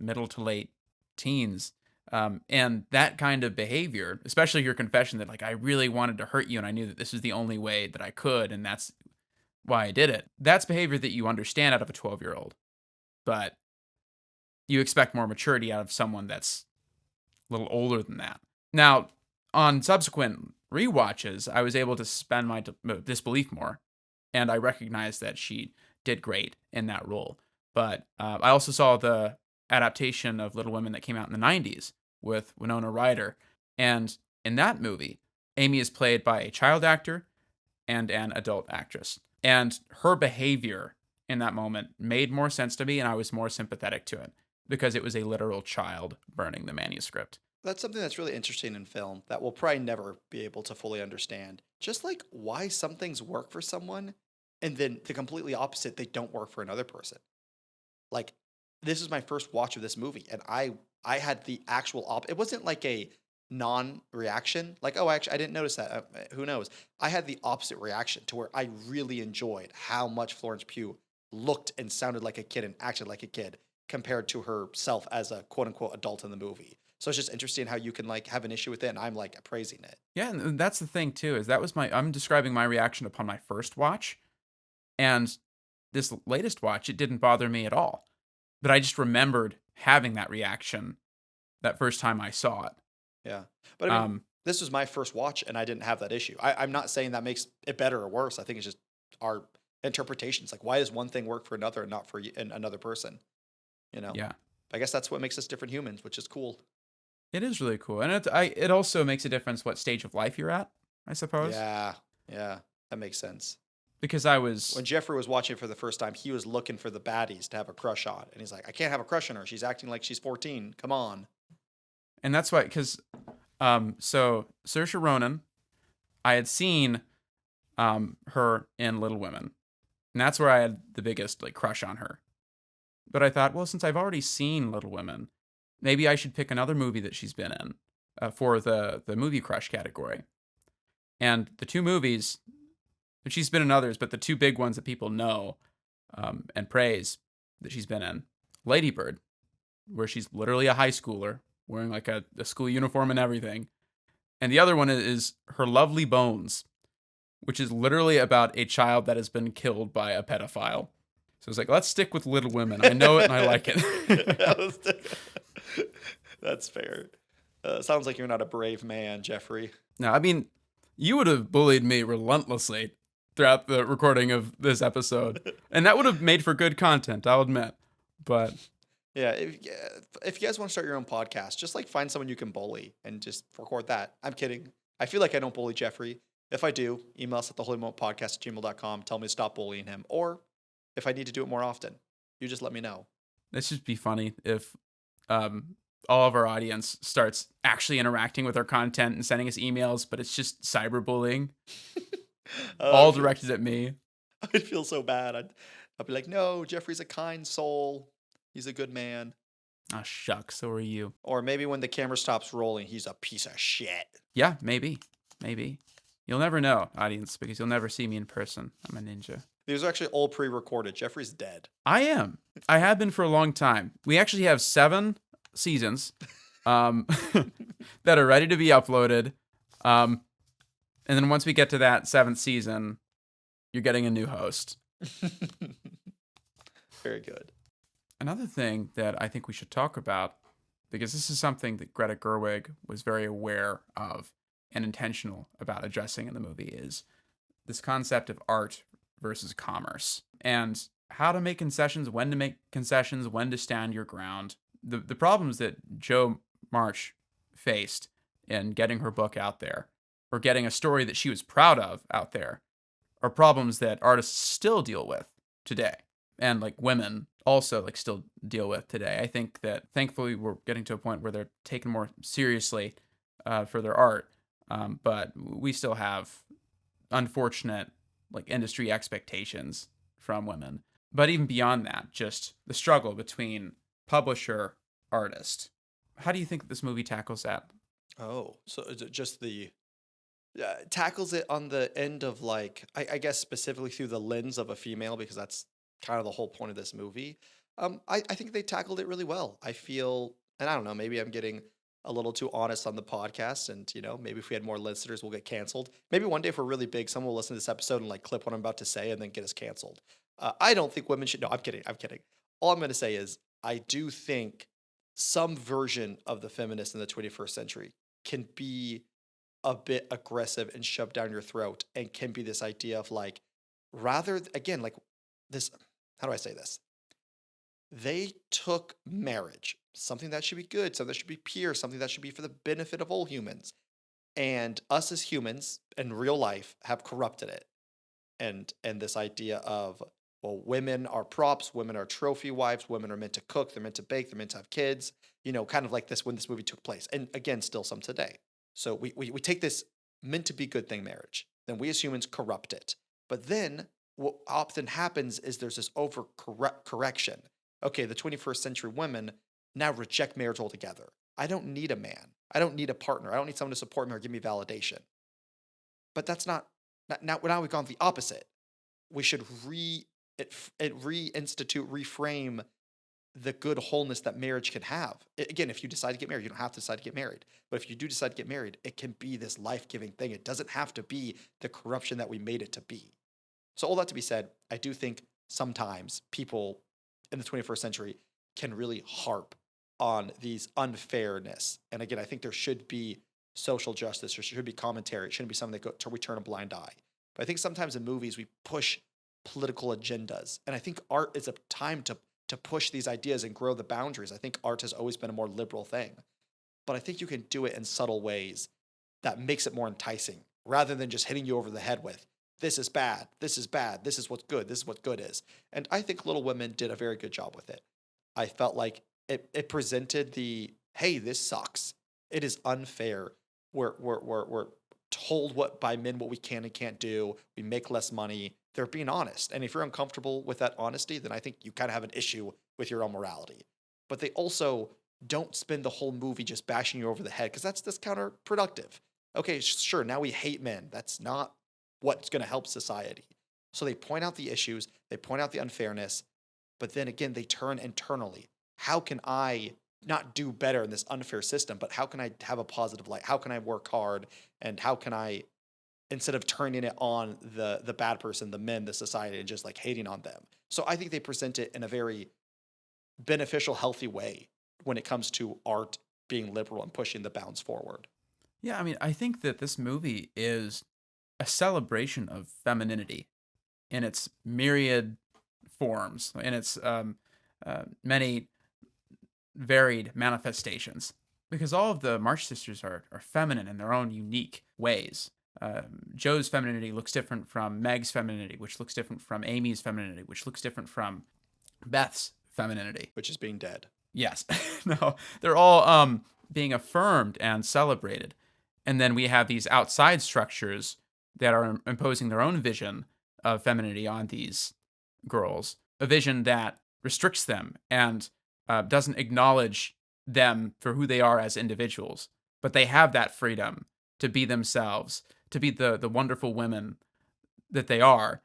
Speaker 5: middle to late teens. And that kind of behavior, especially your confession that, like, I really wanted to hurt you and I knew that this was the only way that I could and that's why I did it. That's behavior that you understand out of a 12-year-old. But you expect more maturity out of someone that's a little older than that. Now, on subsequent rewatches, I was able to suspend my disbelief more, and I recognized that she did great in that role. But I also saw the adaptation of Little Women that came out in the 90s with Winona Ryder, and in that movie, Amy is played by a child actor and an adult actress. And her behavior in that moment made more sense to me, and I was more sympathetic to it, because it was a literal child burning the manuscript.
Speaker 6: That's something that's really interesting in film that we'll probably never be able to fully understand. Just like why some things work for someone and then the completely opposite, they don't work for another person. Like this is my first watch of this movie, and I had the actual it wasn't like a non-reaction, like, oh, actually I didn't notice that. Who knows? I had the opposite reaction to where I really enjoyed how much Florence Pugh looked and sounded like a kid and acted like a kid compared to herself as a quote unquote adult in the movie. So it's just interesting how you can like have an issue with it, and I'm like praising it.
Speaker 5: Yeah, and that's the thing too, is that was I'm describing my reaction upon my first watch, and this latest watch, it didn't bother me at all. But I just remembered having that reaction that first time I saw it.
Speaker 6: Yeah. But I mean, this was my first watch and I didn't have that issue. I'm not saying that makes it better or worse. I think it's just our interpretations. Like, why does one thing work for another and not for another person?
Speaker 5: Yeah.
Speaker 6: I guess that's what makes us different humans, which is cool.
Speaker 5: It is really cool. And it also makes a difference what stage of life you're at, I suppose.
Speaker 6: Yeah. Yeah. That makes sense.
Speaker 5: Because
Speaker 6: when Jeffrey was watching it for the first time, he was looking for the baddies to have a crush on. And he's like, I can't have a crush on her. She's acting like she's 14. Come on.
Speaker 5: And that's why, because, so Saoirse Ronan, I had seen her in Little Women. And that's where I had the biggest like crush on her. But I thought, well, since I've already seen Little Women, maybe I should pick another movie that she's been in for the movie crush category. And the two movies, she's been in others, but the two big ones that people know and praise that she's been in, Lady Bird, where she's literally a high schooler wearing like a school uniform and everything. And the other one is Her Lovely Bones, which is literally about a child that has been killed by a pedophile. So it's like, let's stick with Little Women. I know it and I like it.
Speaker 6: That's fair. Sounds like you're not a brave man, Jeffrey.
Speaker 5: No, I mean, you would have bullied me relentlessly throughout the recording of this episode. And that would have made for good content, I'll admit. But
Speaker 6: yeah, if you guys want to start your own podcast, just like find someone you can bully and just record that. I'm kidding. I feel like I don't bully Jeffrey. If I do, email us at theholymomotpodcast@gmail.com. Tell me to stop bullying him. Or if I need to do it more often, you just let me know.
Speaker 5: This should be funny if all of our audience starts actually interacting with our content and sending us emails, but it's just cyberbullying, all directed at me.
Speaker 6: I'd feel so bad. I'd be like, no, Jeffrey's a kind soul. He's a good man.
Speaker 5: Oh, shucks, so are you.
Speaker 6: Or maybe when the camera stops rolling, he's a piece of shit.
Speaker 5: Yeah, maybe. You'll never know, audience, because you'll never see me in person. I'm a ninja.
Speaker 6: These are actually all pre-recorded. Jeffrey's dead.
Speaker 5: I am. I have been for a long time. We actually have 7 seasons that are ready to be uploaded. And then once we get to that 7th season, you're getting a new host.
Speaker 6: Very good.
Speaker 5: Another thing that I think we should talk about, because this is something that Greta Gerwig was very aware of and intentional about addressing in the movie, is this concept of art versus commerce, and how to make concessions, when to make concessions, when to stand your ground. The problems that Jo March faced in getting her book out there, or getting a story that she was proud of out there, are problems that artists still deal with today, and like women also like still deal with today. I think that thankfully we're getting to a point where they're taken more seriously for their art, but we still have unfortunate like industry expectations from women. But even beyond that, just the struggle between publisher, artist. How do you think this movie tackles that?
Speaker 6: Oh, so is it just the tackles it on the end of like I guess specifically through the lens of a female, because that's kind of the whole point of this movie. I think they tackled it really well. I feel, and I don't know, maybe I'm getting a little too honest on the podcast, and maybe if we had more listeners, we'll get canceled. Maybe one day if we're really big, someone will listen to this episode and like clip what I'm about to say and then get us canceled. I don't think women should. No, I'm kidding. I'm kidding. All I'm going to say is I do think some version of the feminist in the 21st century can be a bit aggressive and shoved down your throat, and can be this idea of like, rather, again, like this, how do I say this? They took marriage, something that should be good, something that should be pure, something that should be for the benefit of all humans. And us as humans in real life have corrupted it. And this idea of, well, women are props, women are trophy wives, women are meant to cook, they're meant to bake, they're meant to have kids, kind of like this when this movie took place. And again, still some today. So we take this meant to be good thing, marriage, then we as humans corrupt it. But then what often happens is there's this over correction. Okay, the 21st century women now reject marriage altogether. I don't need a man. I don't need a partner. I don't need someone to support me or give me validation. But that's not, now we've gone the opposite. We should reinstitute, reframe the good wholeness that marriage can have. Again, if you decide to get married, you don't have to decide to get married. But if you do decide to get married, it can be this life-giving thing. It doesn't have to be the corruption that we made it to be. So all that to be said, I do think sometimes people in the 21st century can really harp on these unfairness. And again, I think there should be social justice. There should be commentary. It shouldn't be something that we turn a blind eye. But I think sometimes in movies, we push political agendas. And I think art is a time to push these ideas and grow the boundaries. I think art has always been a more liberal thing. But I think you can do it in subtle ways that makes it more enticing, rather than just hitting you over the head with, this is bad, this is bad, this is what's good, this is what good is. And I think Little Women did a very good job with it. I felt like it presented the, hey, this sucks. It is unfair. We're told by men what we can and can't do. We make less money. They're being honest. And if you're uncomfortable with that honesty, then I think you kind of have an issue with your own morality. But they also don't spend the whole movie just bashing you over the head, because that's counterproductive. Okay, sure, now we hate men. That's not what's going to help society. So they point out the issues, they point out the unfairness, but then again, they turn internally. How can I not do better in this unfair system, but how can I have a positive light? How can I work hard? And how can I, instead of turning it on the bad person, the men, the society, and just like hating on them? So I think they present it in a very beneficial, healthy way when it comes to art being liberal and pushing the bounds forward.
Speaker 5: Yeah, I mean, I think that this movie is a celebration of femininity in its myriad forms, in its many varied manifestations, because all of the March sisters are feminine in their own unique ways. Jo's femininity looks different from Meg's femininity, which looks different from Amy's femininity, which looks different from Beth's femininity.
Speaker 6: Which is being dead.
Speaker 5: Yes. No, they're all being affirmed and celebrated. And then we have these outside structures that are imposing their own vision of femininity on these girls, a vision that restricts them and doesn't acknowledge them for who they are as individuals. But they have that freedom to be themselves, to be the wonderful women that they are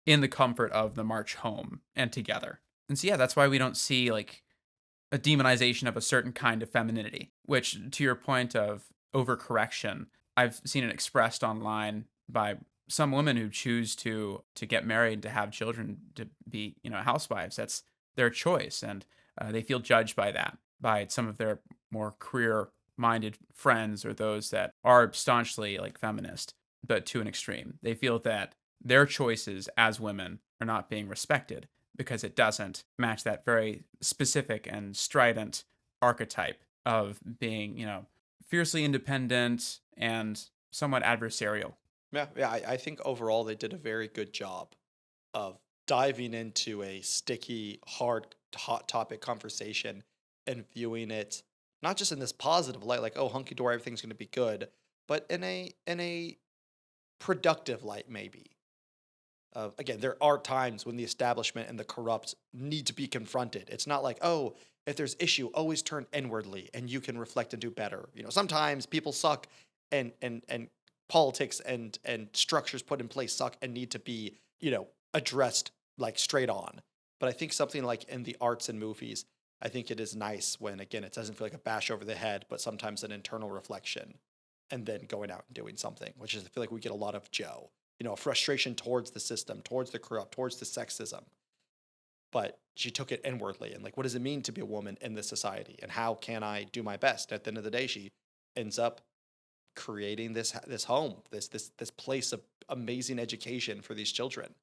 Speaker 5: in the comfort of the march home and together. And so, yeah, that's why we don't see like a demonization of a certain kind of femininity, which, to your point of overcorrection, I've seen it expressed online by some women who choose to get married, to have children, to be, housewives. That's their choice. And they feel judged by that, by some of their more career-minded friends or those that are staunchly like feminist, but to an extreme. They feel that their choices as women are not being respected because it doesn't match that very specific and strident archetype of being, fiercely independent and somewhat adversarial.
Speaker 6: Yeah. I think overall they did a very good job of diving into a sticky, hard, hot topic conversation and viewing it not just in this positive light, like, oh, hunky dory, everything's going to be good, but in a productive light, maybe. Again, there are times when the establishment and the corrupt need to be confronted. It's not like, oh, if there's issue, always turn inwardly and you can reflect and do better. Sometimes people suck, and politics and structures put in place suck and need to be, addressed like straight on. But I think something like in the arts and movies, I think it is nice when, again, it doesn't feel like a bash over the head, but sometimes an internal reflection and then going out and doing something, which is, I feel like we get a lot of Joe, a frustration towards the system, towards the corrupt, towards the sexism. But she took it inwardly and, like, what does it mean to be a woman in this society? And how can I do my best? At the end of the day, she ends up creating this home, this place of amazing education for these children.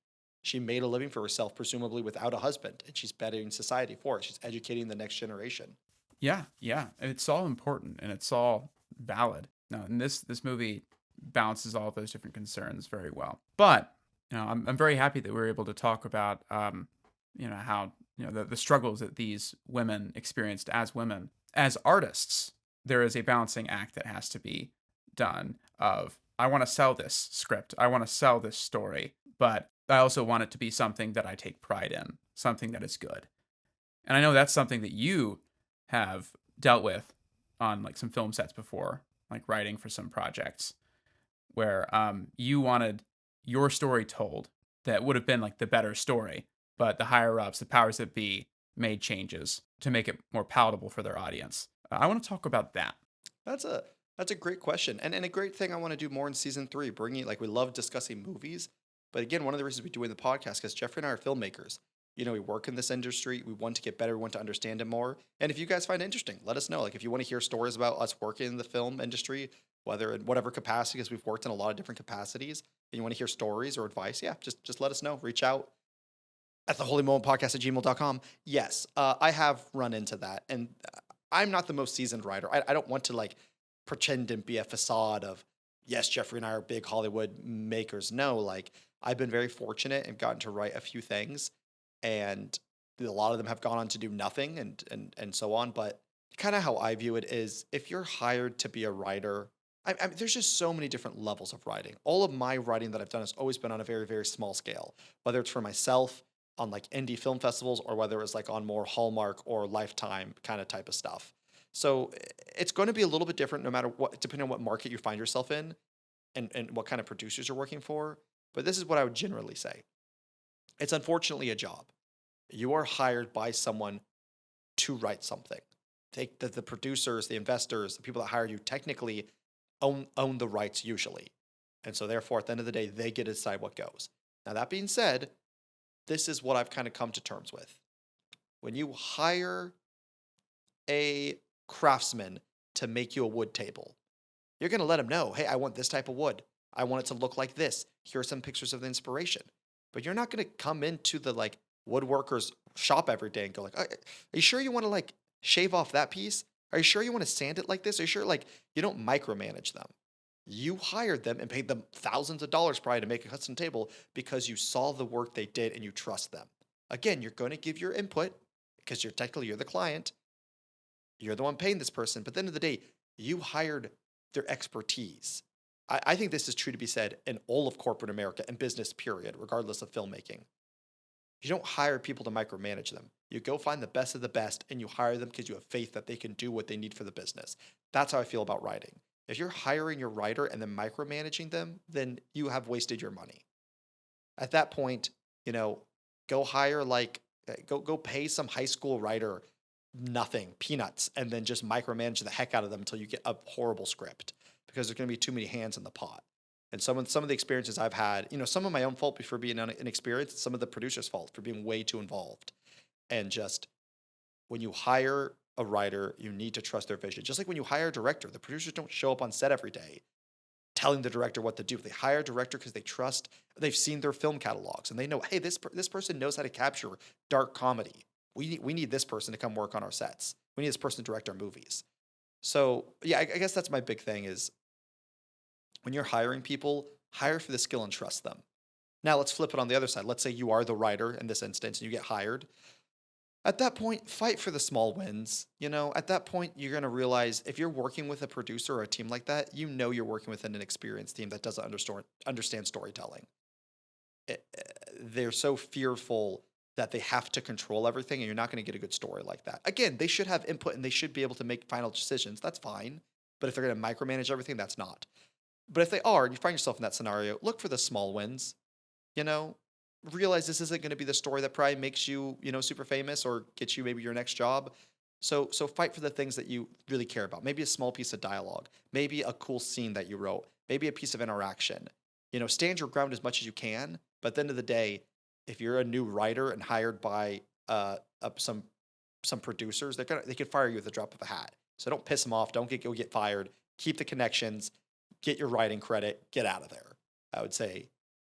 Speaker 6: She made a living for herself, presumably without a husband, and she's bettering society for it. She's educating the next generation.
Speaker 5: Yeah, yeah. It's all important and it's all valid. No, and this movie balances all of those different concerns very well. But I'm very happy that we were able to talk about how the struggles that these women experienced as women. As artists, there is a balancing act that has to be done of, I want to sell this script, I want to sell this story, but I also want it to be something that I take pride in, something that is good. And I know that's something that you have dealt with on like some film sets before, like writing for some projects where you wanted your story told that would have been like the better story, but the higher ups, the powers that be, made changes to make it more palatable for their audience. I want to talk about that.
Speaker 6: That's a great question, and a great thing I want to do more in season 3. Bringing, like, we love discussing movies, but again, one of the reasons we do the podcast, because Jeffrey and I are filmmakers. We work in this industry. We want to get better. We want to understand it more. And if you guys find it interesting, let us know. Like, if you want to hear stories about us working in the film industry, whether in whatever capacity, because we've worked in a lot of different capacities, and you want to hear stories or advice, yeah, just let us know. Reach out at theholymomentpodcast@gmail.com. Yes, I have run into that. And I'm not the most seasoned writer. I don't want to, like, pretend and be a facade of, yes, Jeffrey and I are big Hollywood makers. No, like, I've been very fortunate and gotten to write a few things, and a lot of them have gone on to do nothing and so on. But kind of how I view it is, if you're hired to be a writer, I mean, there's just so many different levels of writing. All of my writing that I've done has always been on a very, very small scale, whether it's for myself on like indie film festivals or whether it's like on more Hallmark or Lifetime kind of type of stuff. So it's going to be a little bit different no matter what, depending on what market you find yourself in and what kind of producers you're working for. But this is what I would generally say. It's unfortunately a job. You are hired by someone to write something. Take the producers, the investors, the people that hire you technically own the rights usually. And so therefore, at the end of the day, they get to decide what goes. Now, that being said, this is what I've kind of come to terms with. When you hire a craftsman to make you a wood table, you're going to let him know, hey, I want this type of wood. I want it to look like this. Here are some pictures of the inspiration. But you're not going to come into the like woodworker's shop every day and go like, are you sure you want to like shave off that piece? Are you sure you want to sand it like this? Are you sure, like, you don't micromanage them? You hired them and paid them thousands of dollars probably to make a custom table because you saw the work they did and you trust them. Again, you're going to give your input because you're the client. You're the one paying this person. But at the end of the day, you hired their expertise. I think this is true to be said in all of corporate America and business, period, regardless of filmmaking. You don't hire people to micromanage them. You go find the best of the best and you hire them because you have faith that they can do what they need for the business. That's how I feel about writing. If you're hiring your writer and then micromanaging them, then you have wasted your money. At that point, go hire go pay some high school writer nothing, peanuts, and then just micromanage the heck out of them until you get a horrible script because there's going to be too many hands in the pot. And some of the experiences I've had, some of my own fault for being inexperienced, some of the producer's fault for being way too involved. And just when you hire a writer, you need to trust their vision. Just like when you hire a director, the producers don't show up on set every day telling the director what to do. They hire a director because they've seen their film catalogs and they know, hey, this person knows how to capture dark comedy. We need this person to come work on our sets. We need this person to direct our movies. So yeah, I guess that's my big thing is when you're hiring people, hire for the skill and trust them. Now let's flip it on the other side. Let's say you are the writer in this instance and you get hired. At that point, fight for the small wins. At that point, you're going to realize if you're working with a producer or a team like that, you're working with an experienced team that doesn't understand storytelling. They're so fearful that they have to control everything, and you're not going to get a good story like that. Again, they should have input and they should be able to make final decisions. That's fine. But if they're going to micromanage everything, that's not. But if they are, and you find yourself in that scenario, look for the small wins. Realize this isn't going to be the story that probably makes you, super famous or gets you maybe your next job. So fight for the things that you really care about. Maybe a small piece of dialogue, maybe a cool scene that you wrote, maybe a piece of interaction. Stand your ground as much as you can. But at the end of the day, if you're a new writer and hired by some producers, they could fire you at the drop of a hat. So don't piss them off. Don't go get fired. Keep the connections. Get your writing credit. Get out of there. I would say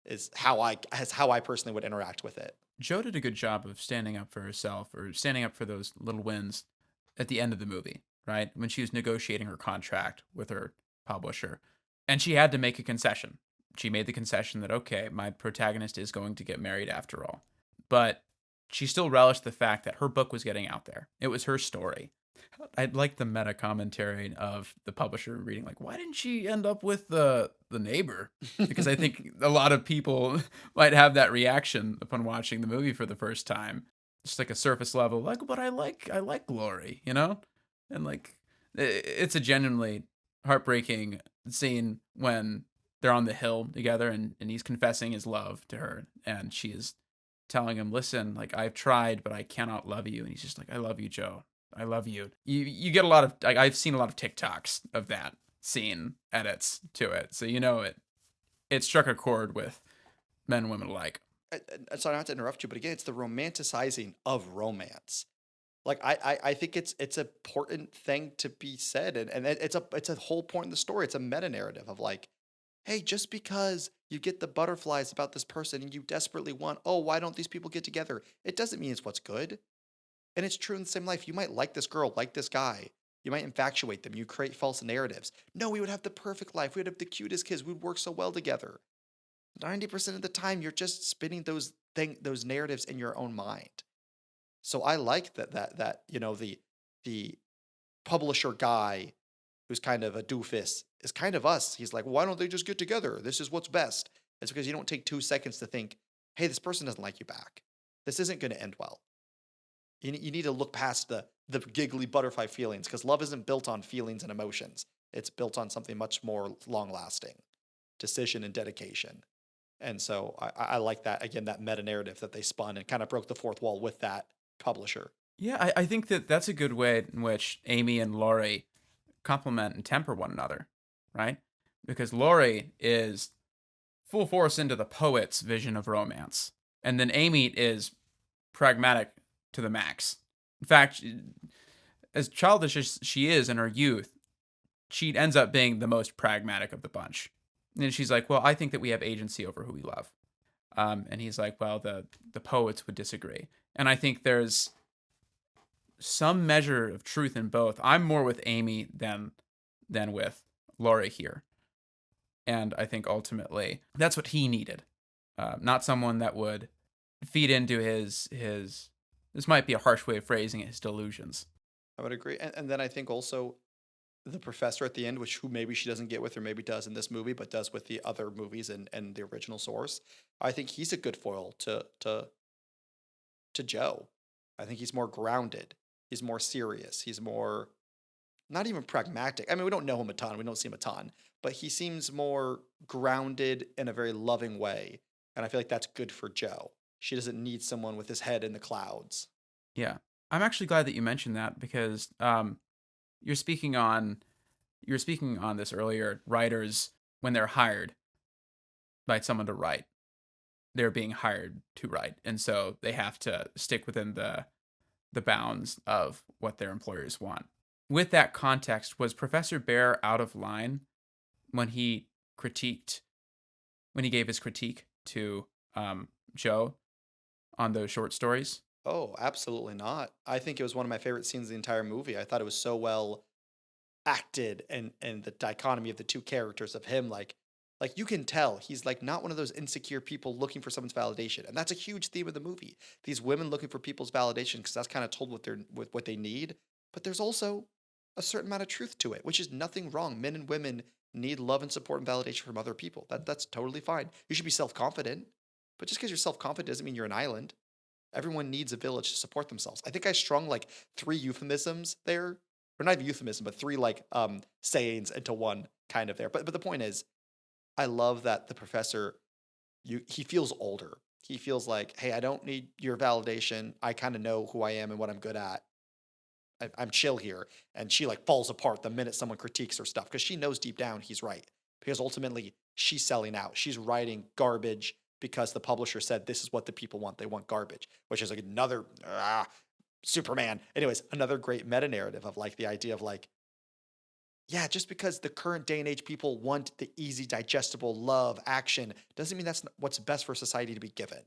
Speaker 6: is how I personally would interact with it.
Speaker 5: Jo did a good job of standing up for herself or standing up for those little wins at the end of the movie, right? When she was negotiating her contract with her publisher. And she had to make a concession. She made the concession that, okay, my protagonist is going to get married after all. But she still relished the fact that her book was getting out there. It was her story. I like the meta commentary of the publisher reading, like, why didn't she end up with the neighbor? Because I think a lot of people might have that reaction upon watching the movie for the first time. Just like a surface level, like, but I like Glory, And like, it's a genuinely heartbreaking scene when they're on the hill together and he's confessing his love to her. And she is telling him, listen, like, I've tried, but I cannot love you. And he's just like, I love you, Jo. I love you. You get a lot of, I've seen a lot of TikToks of that scene edits to it. So, it struck a chord with men and women alike.
Speaker 6: Sorry not to interrupt you, but again, it's the romanticizing of romance. Like I think it's an important thing to be said. And it's a whole point in the story. It's a meta narrative of like, hey, just because you get the butterflies about this person and you desperately want, oh, why don't these people get together? It doesn't mean it's what's good. And it's true in the same life. You might like this girl, like this guy. You might infatuate them. You create false narratives. No, we would have the perfect life. We'd have the cutest kids. We'd work so well together. 90% of the time, you're just spinning those narratives in your own mind. So I like that the publisher guy who's kind of a doofus is kind of us. He's like, why don't they just get together? This is what's best. It's because you don't take 2 seconds to think, hey, this person doesn't like you back. This isn't going to end well. You need to look past the giggly butterfly feelings because love isn't built on feelings and emotions. It's built on something much more long-lasting, decision and dedication. And so I like that, again, that meta-narrative that they spun and kind of broke the fourth wall with that publisher.
Speaker 5: Yeah, I think that's a good way in which Amy and Laurie complement and temper one another, right? Because Laurie is full force into the poet's vision of romance. And then Amy is pragmatic to the max. In fact, as childish as she is in her youth, she ends up being the most pragmatic of the bunch. And she's like, well, I think that we have agency over who we love. And he's like, well, the poets would disagree. And I think there's some measure of truth in both. I'm more with Amy than with Laurie here. And I think ultimately that's what he needed. Not someone that would feed into his this might be a harsh way of phrasing it, his delusions.
Speaker 6: I would agree. And then I think also the professor at the end, who maybe she doesn't get with or maybe does in this movie, but does with the other movies and the original source. I think he's a good foil to Jo. I think he's more grounded. He's more serious. He's more not even pragmatic. I mean, we don't know him a ton. We don't see him a ton, but he seems more grounded in a very loving way. And I feel like that's good for Jo. She doesn't need someone with his head in the clouds.
Speaker 5: Yeah. I'm actually glad that you mentioned that because you're speaking on this earlier. Writers, when they're hired by someone to write, they're being hired to write. And so they have to stick within the the bounds of what their employers want. With that context, was Professor Bear out of line when he gave his critique to Joe on those short stories?
Speaker 6: Oh, absolutely not. I think it was one of my favorite scenes of the entire movie. I thought it was so well acted, and the dichotomy of the two characters of him, like you can tell he's like not one of those insecure people looking for someone's validation. And that's a huge theme of the movie. These women looking for people's validation because that's kind of told what they need. But there's also a certain amount of truth to it, which is nothing wrong. Men and women need love and support and validation from other people. That's totally fine. You should be self-confident. But just because you're self-confident doesn't mean you're an island. Everyone needs a village to support themselves. I think I strung like three euphemisms there, or not even euphemism, but three like sayings into one kind of there. But the point is, I love that the professor, he feels older. He feels like, hey, I don't need your validation. I kind of know who I am and what I'm good at. I'm chill here. And she like falls apart the minute someone critiques her stuff because she knows deep down he's right. Because ultimately she's selling out. She's writing garbage because the publisher said this is what the people want. They want garbage, which is like another Superman. Anyways, another great meta narrative of like the idea of like, yeah, just because the current day and age people want the easy, digestible love, action, doesn't mean that's what's best for society to be given.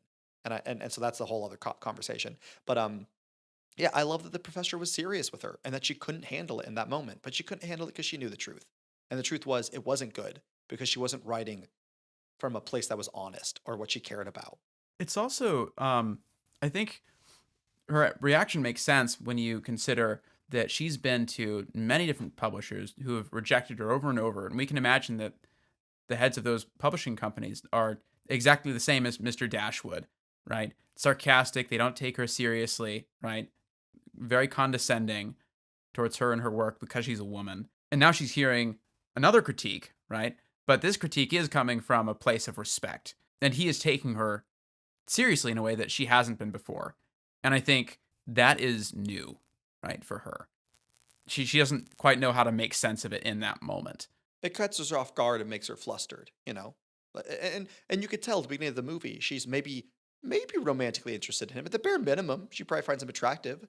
Speaker 6: And so that's the whole other conversation. But yeah, I love that the professor was serious with her and that she couldn't handle it in that moment. But she couldn't handle it because she knew the truth. And the truth was it wasn't good because she wasn't writing from a place that was honest or what she cared about.
Speaker 5: It's also, I think her reaction makes sense when you consider that she's been to many different publishers who have rejected her over and over. And we can imagine that the heads of those publishing companies are exactly the same as Mr. Dashwood, right? Sarcastic. They don't take her seriously, right? Very condescending towards her and her work because she's a woman. And now she's hearing another critique, right? But this critique is coming from a place of respect. And he is taking her seriously in a way that she hasn't been before. And I think that is new, right, for her. She doesn't quite know how to make sense of it in that moment.
Speaker 6: It cuts her off guard and makes her flustered, you know? And you could tell at the beginning of the movie, she's maybe romantically interested in him. At the bare minimum, she probably finds him attractive.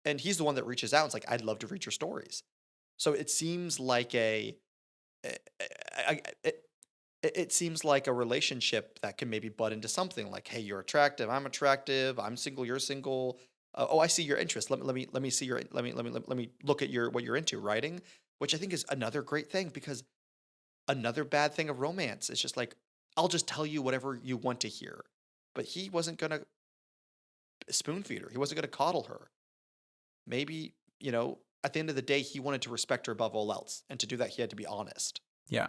Speaker 6: And he's the one that reaches out and is like, I'd love to read your stories. So it seems like it seems like a relationship that can maybe butt into something like, hey, you're attractive, I'm single, you're single. Oh, I see your interest. Let me see your let me look at your what you're into, writing, which I think is another great thing because another bad thing of romance is just like, I'll just tell you whatever you want to hear. But he wasn't gonna spoon feed her. He wasn't gonna coddle her. Maybe, at the end of the day, he wanted to respect her above all else. And to do that, he had to be honest.
Speaker 5: Yeah.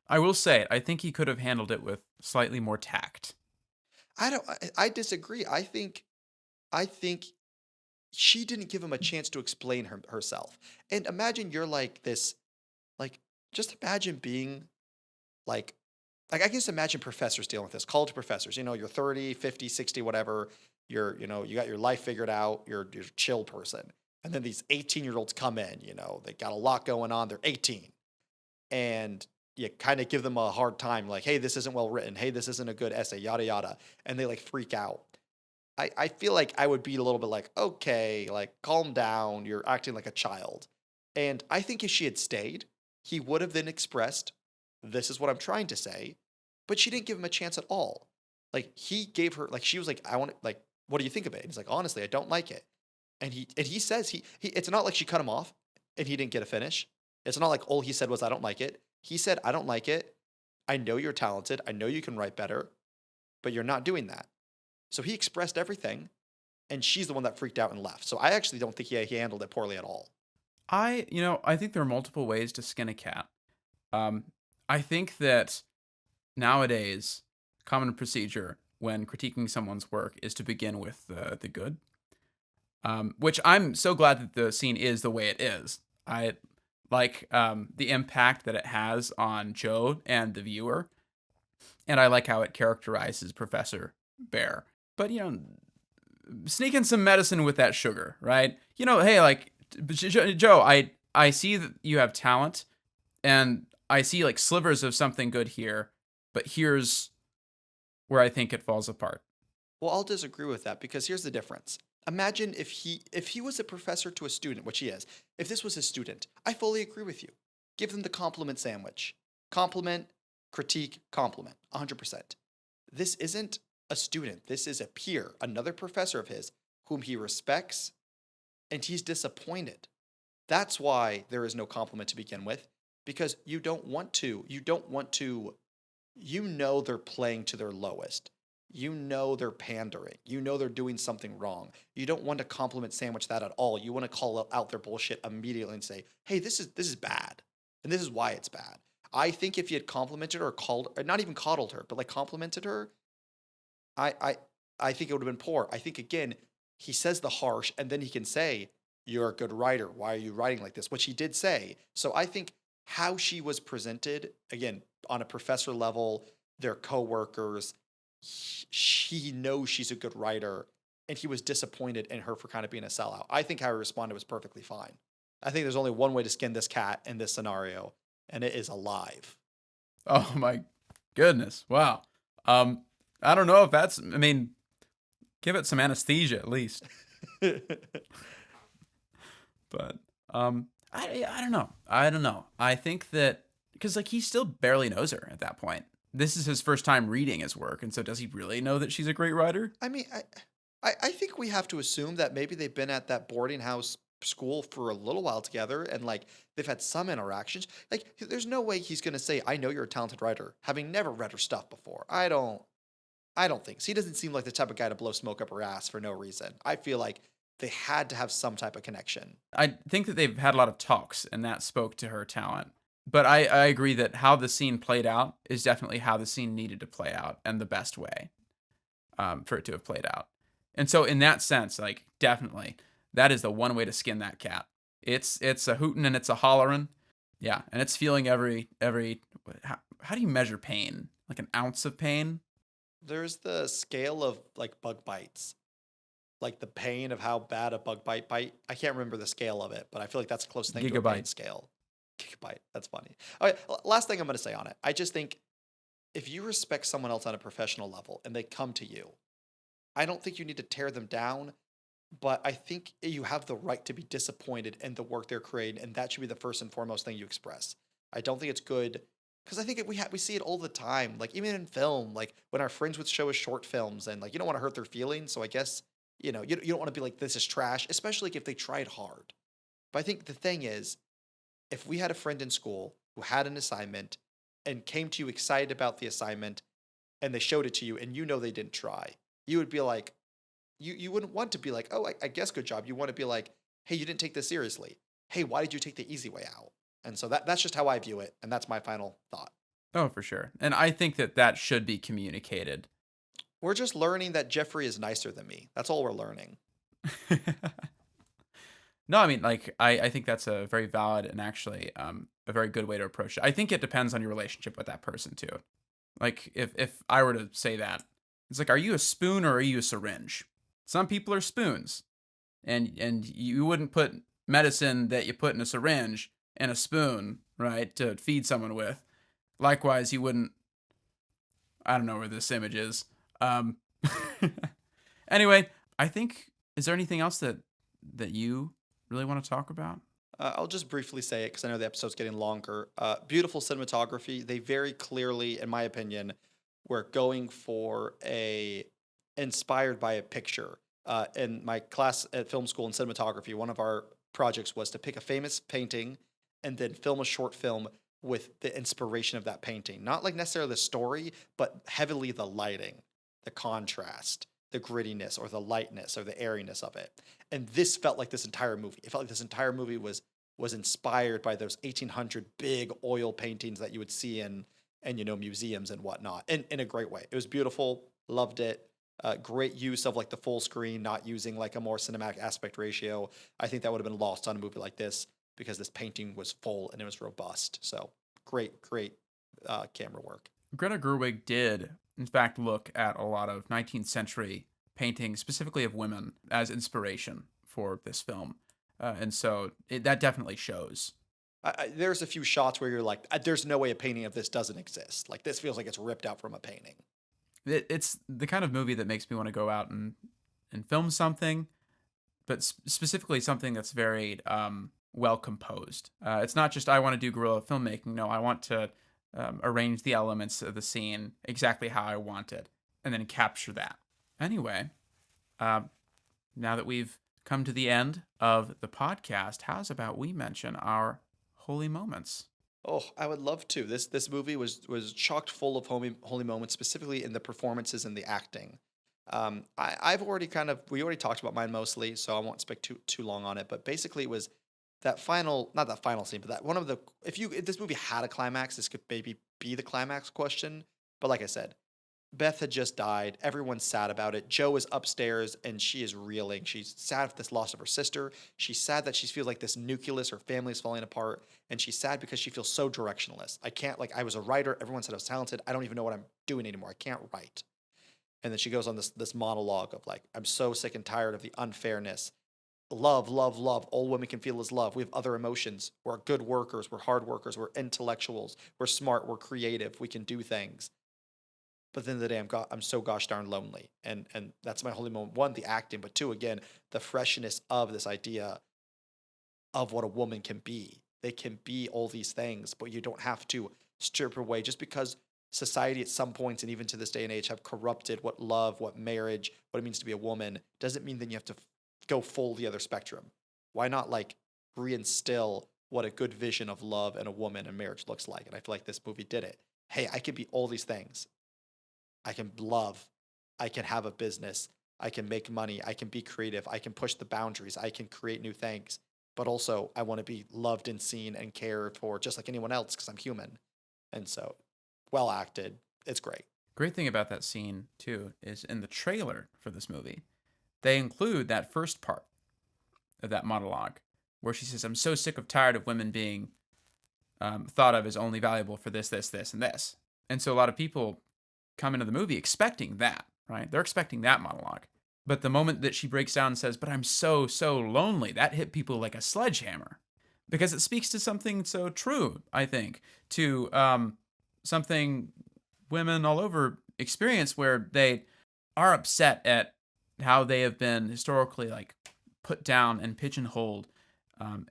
Speaker 5: I will say, I think he could have handled it with slightly more tact.
Speaker 6: I disagree. I think she didn't give him a chance to explain herself. And imagine you're like this, like, just imagine being like I can just imagine professors dealing with this, college professors, you're 30, 50, 60, whatever. You got your life figured out. You're a chill person. And then these 18-year-olds come in, they got a lot going on. They're 18. And you kind of give them a hard time, like, hey, this isn't well written. Hey, this isn't a good essay, yada, yada. And they like freak out. I feel like I would be a little bit like, okay, like calm down. You're acting like a child. And I think if she had stayed, he would have then expressed, this is what I'm trying to say. But she didn't give him a chance at all. Like he gave her, like she was like, I want it, like, what do you think of it? And he's like, honestly, I don't like it. And he says he it's not like she cut him off and he didn't get a finish. It's not like all he said was, I don't like it. He said, I don't like it. I know you're talented. I know you can write better, but you're not doing that. So he expressed everything, and she's the one that freaked out and left. So I actually don't think he handled it poorly at all.
Speaker 5: I think there are multiple ways to skin a cat. I think that nowadays, common procedure when critiquing someone's work is to begin with the good. Which I'm so glad that the scene is the way it is. I like the impact that it has on Joe and the viewer. And I like how it characterizes Professor Bear. But, sneak in some medicine with that sugar, right? Hey, like, Joe, I see that you have talent, and I see, like, slivers of something good here, but here's where I think it falls apart.
Speaker 6: Well, I'll disagree with that because here's the difference. Imagine if he was a professor to a student, which he is. If this was a student, I fully agree with you. Give them the compliment sandwich. Compliment, critique, compliment. 100%. This isn't a student. This is a peer, another professor of his whom he respects, and he's disappointed. That's why there is no compliment to begin with, because you don't want to. You know they're playing to their lowest. You know they're pandering. You know they're doing something wrong. You don't want to compliment sandwich that at all. You want to call out their bullshit immediately and say, "Hey, this is bad, and this is why it's bad." I think if he had complimented her or called, or not even coddled her, but like complimented her, I I I think it would have been poor. I think again, he says the harsh, and then he can say, "You're a good writer. Why are you writing like this?" Which he did say. So I think how she was presented, again, on a professor level, their coworkers, she knows she's a good writer, and he was disappointed in her for kind of being a sellout. I think how he responded was perfectly fine. I think there's only one way to skin this cat in this scenario, and it is alive.
Speaker 5: Oh my goodness. Wow. I don't know if that's, I mean, give it some anesthesia at least. But I don't know. I don't know. I think that because like he still barely knows her at that point. This is his first time reading his work, and so does he really know that she's a great writer?
Speaker 6: I mean, I think we have to assume that maybe they've been at that boarding house school for a little while together and like they've had some interactions. Like, there's no way he's gonna say, "I know you're a talented writer," having never read her stuff before. I don't think so. He doesn't seem like the type of guy to blow smoke up her ass for no reason. I feel like they had to have some type of connection.
Speaker 5: I think that they've had a lot of talks, and that spoke to her talent. But I agree that how the scene played out is definitely how the scene needed to play out, and the best way for it to have played out. And so, in that sense, like definitely, that is the one way to skin that cat. It's a hootin' and it's a hollerin', yeah, and it's feeling every. How do you measure pain? Like an ounce of pain?
Speaker 6: There's the scale of like bug bites, like the pain of how bad a bite. I can't remember the scale of it, but I feel like that's a close thing to a pain
Speaker 5: Gigabyte.
Speaker 6: scale. Gigabyte. That's funny. Okay, last thing I'm going to say on it. I just think if you respect someone else on a professional level and they come to you, I don't think you need to tear them down, but I think you have the right to be disappointed in the work they're creating, and that should be the first and foremost thing you express. I don't think it's good because I think we see it all the time, like even in film, like when our friends would show us short films, and like you don't want to hurt their feelings, so I guess you don't want to be like this is trash, especially like, if they tried hard. But I think the thing is, if we had a friend in school who had an assignment and came to you excited about the assignment and they showed it to you and you know they didn't try, you would be like, you wouldn't want to be like, "Oh, I guess good job." You want to be like, "Hey, you didn't take this seriously. Hey, why did you take the easy way out?" And so that's just how I view it. And that's my final thought.
Speaker 5: Oh, for sure. And I think that that should be communicated.
Speaker 6: We're just learning that Jeffrey is nicer than me. That's all we're learning.
Speaker 5: No, I mean, like, I think that's a very valid and actually a very good way to approach it. I think it depends on your relationship with that person, too. Like, if I were to say that, it's like, are you a spoon or are you a syringe? Some people are spoons, and you wouldn't put medicine that you put in a syringe in a spoon, right, to feed someone with. Likewise, you wouldn't, I don't know where this image is. Anyway, I think, is there anything else that you really want to talk about?
Speaker 6: I'll just briefly say it because I know the episode's getting longer. Beautiful cinematography. They very clearly, in my opinion, were going for a inspired by a picture. In my class at film school in cinematography, one of our projects was to pick a famous painting and then film a short film with the inspiration of that painting. Not like necessarily the story, but heavily the lighting, the contrast, the grittiness or the lightness or the airiness of it. And this felt like this entire movie. It felt like this entire movie was inspired by those 1800 big oil paintings that you would see in museums and whatnot, in a great way. It was beautiful. Loved it. Great use of like the full screen, not using like a more cinematic aspect ratio. I think that would have been lost on a movie like this because this painting was full and it was robust. So great camera work.
Speaker 5: Greta Gerwig did, in fact, look at a lot of 19th century paintings, specifically of women, as inspiration for this film. And so that definitely shows.
Speaker 6: There's a few shots where you're like, there's no way a painting of this doesn't exist. Like, this feels like it's ripped out from a painting.
Speaker 5: It's the kind of movie that makes me want to go out and film something, but specifically something that's very well composed. It's not just I want to do guerrilla filmmaking. No, I want to arrange the elements of the scene exactly how I want it, and then capture that. Anyway, now that we've come to the end of the podcast, how's about we mention our holy moments?
Speaker 6: Oh, I would love to. This movie was chocked full of holy moments, specifically in the performances and the acting. I've already we already talked about mine mostly, so I won't speak too long on it. But basically, it was that final, not that final scene, but that one of the if this movie had a climax, this could maybe be the climax question. But like I said, Beth had just died. Everyone's sad about it. Joe is upstairs and she is reeling. She's sad for this loss of her sister. She's sad that she feels like this nucleus, her family is falling apart. And she's sad because she feels so directionless. I can't, like, I was a writer. Everyone said I was talented. I don't even know what I'm doing anymore. I can't write. And then she goes on this monologue of, like, I'm so sick and tired of the unfairness. Love, love, love. All women can feel is love. We have other emotions. We're good workers. We're hard workers. We're intellectuals. We're smart. We're creative. We can do things. But at the end of the day, I'm so gosh darn lonely. And that's my holy moment. One, the acting, but two, again, the freshness of this idea of what a woman can be. They can be all these things, but you don't have to strip away just because society at some points and even to this day and age have corrupted what love, what marriage, what it means to be a woman, doesn't mean then you have to go full the other spectrum. Why not like reinstill what a good vision of love and a woman and marriage looks like? And I feel like this movie did it. Hey, I can be all these things. I can love, I can have a business, I can make money, I can be creative, I can push the boundaries, I can create new things, but also I want to be loved and seen and cared for just like anyone else because I'm human. And so, well acted, it's great.
Speaker 5: Great thing about that scene, too, is in the trailer for this movie, they include that first part of that monologue where she says, I'm so sick of tired of women being thought of as only valuable for this, this, this, and this. And so a lot of people come into the movie expecting that, right? They're expecting that monologue. But the moment that she breaks down and says, but I'm so, so lonely, that hit people like a sledgehammer because it speaks to something so true, I think, to something women all over experience where they are upset at how they have been historically like put down and pigeonholed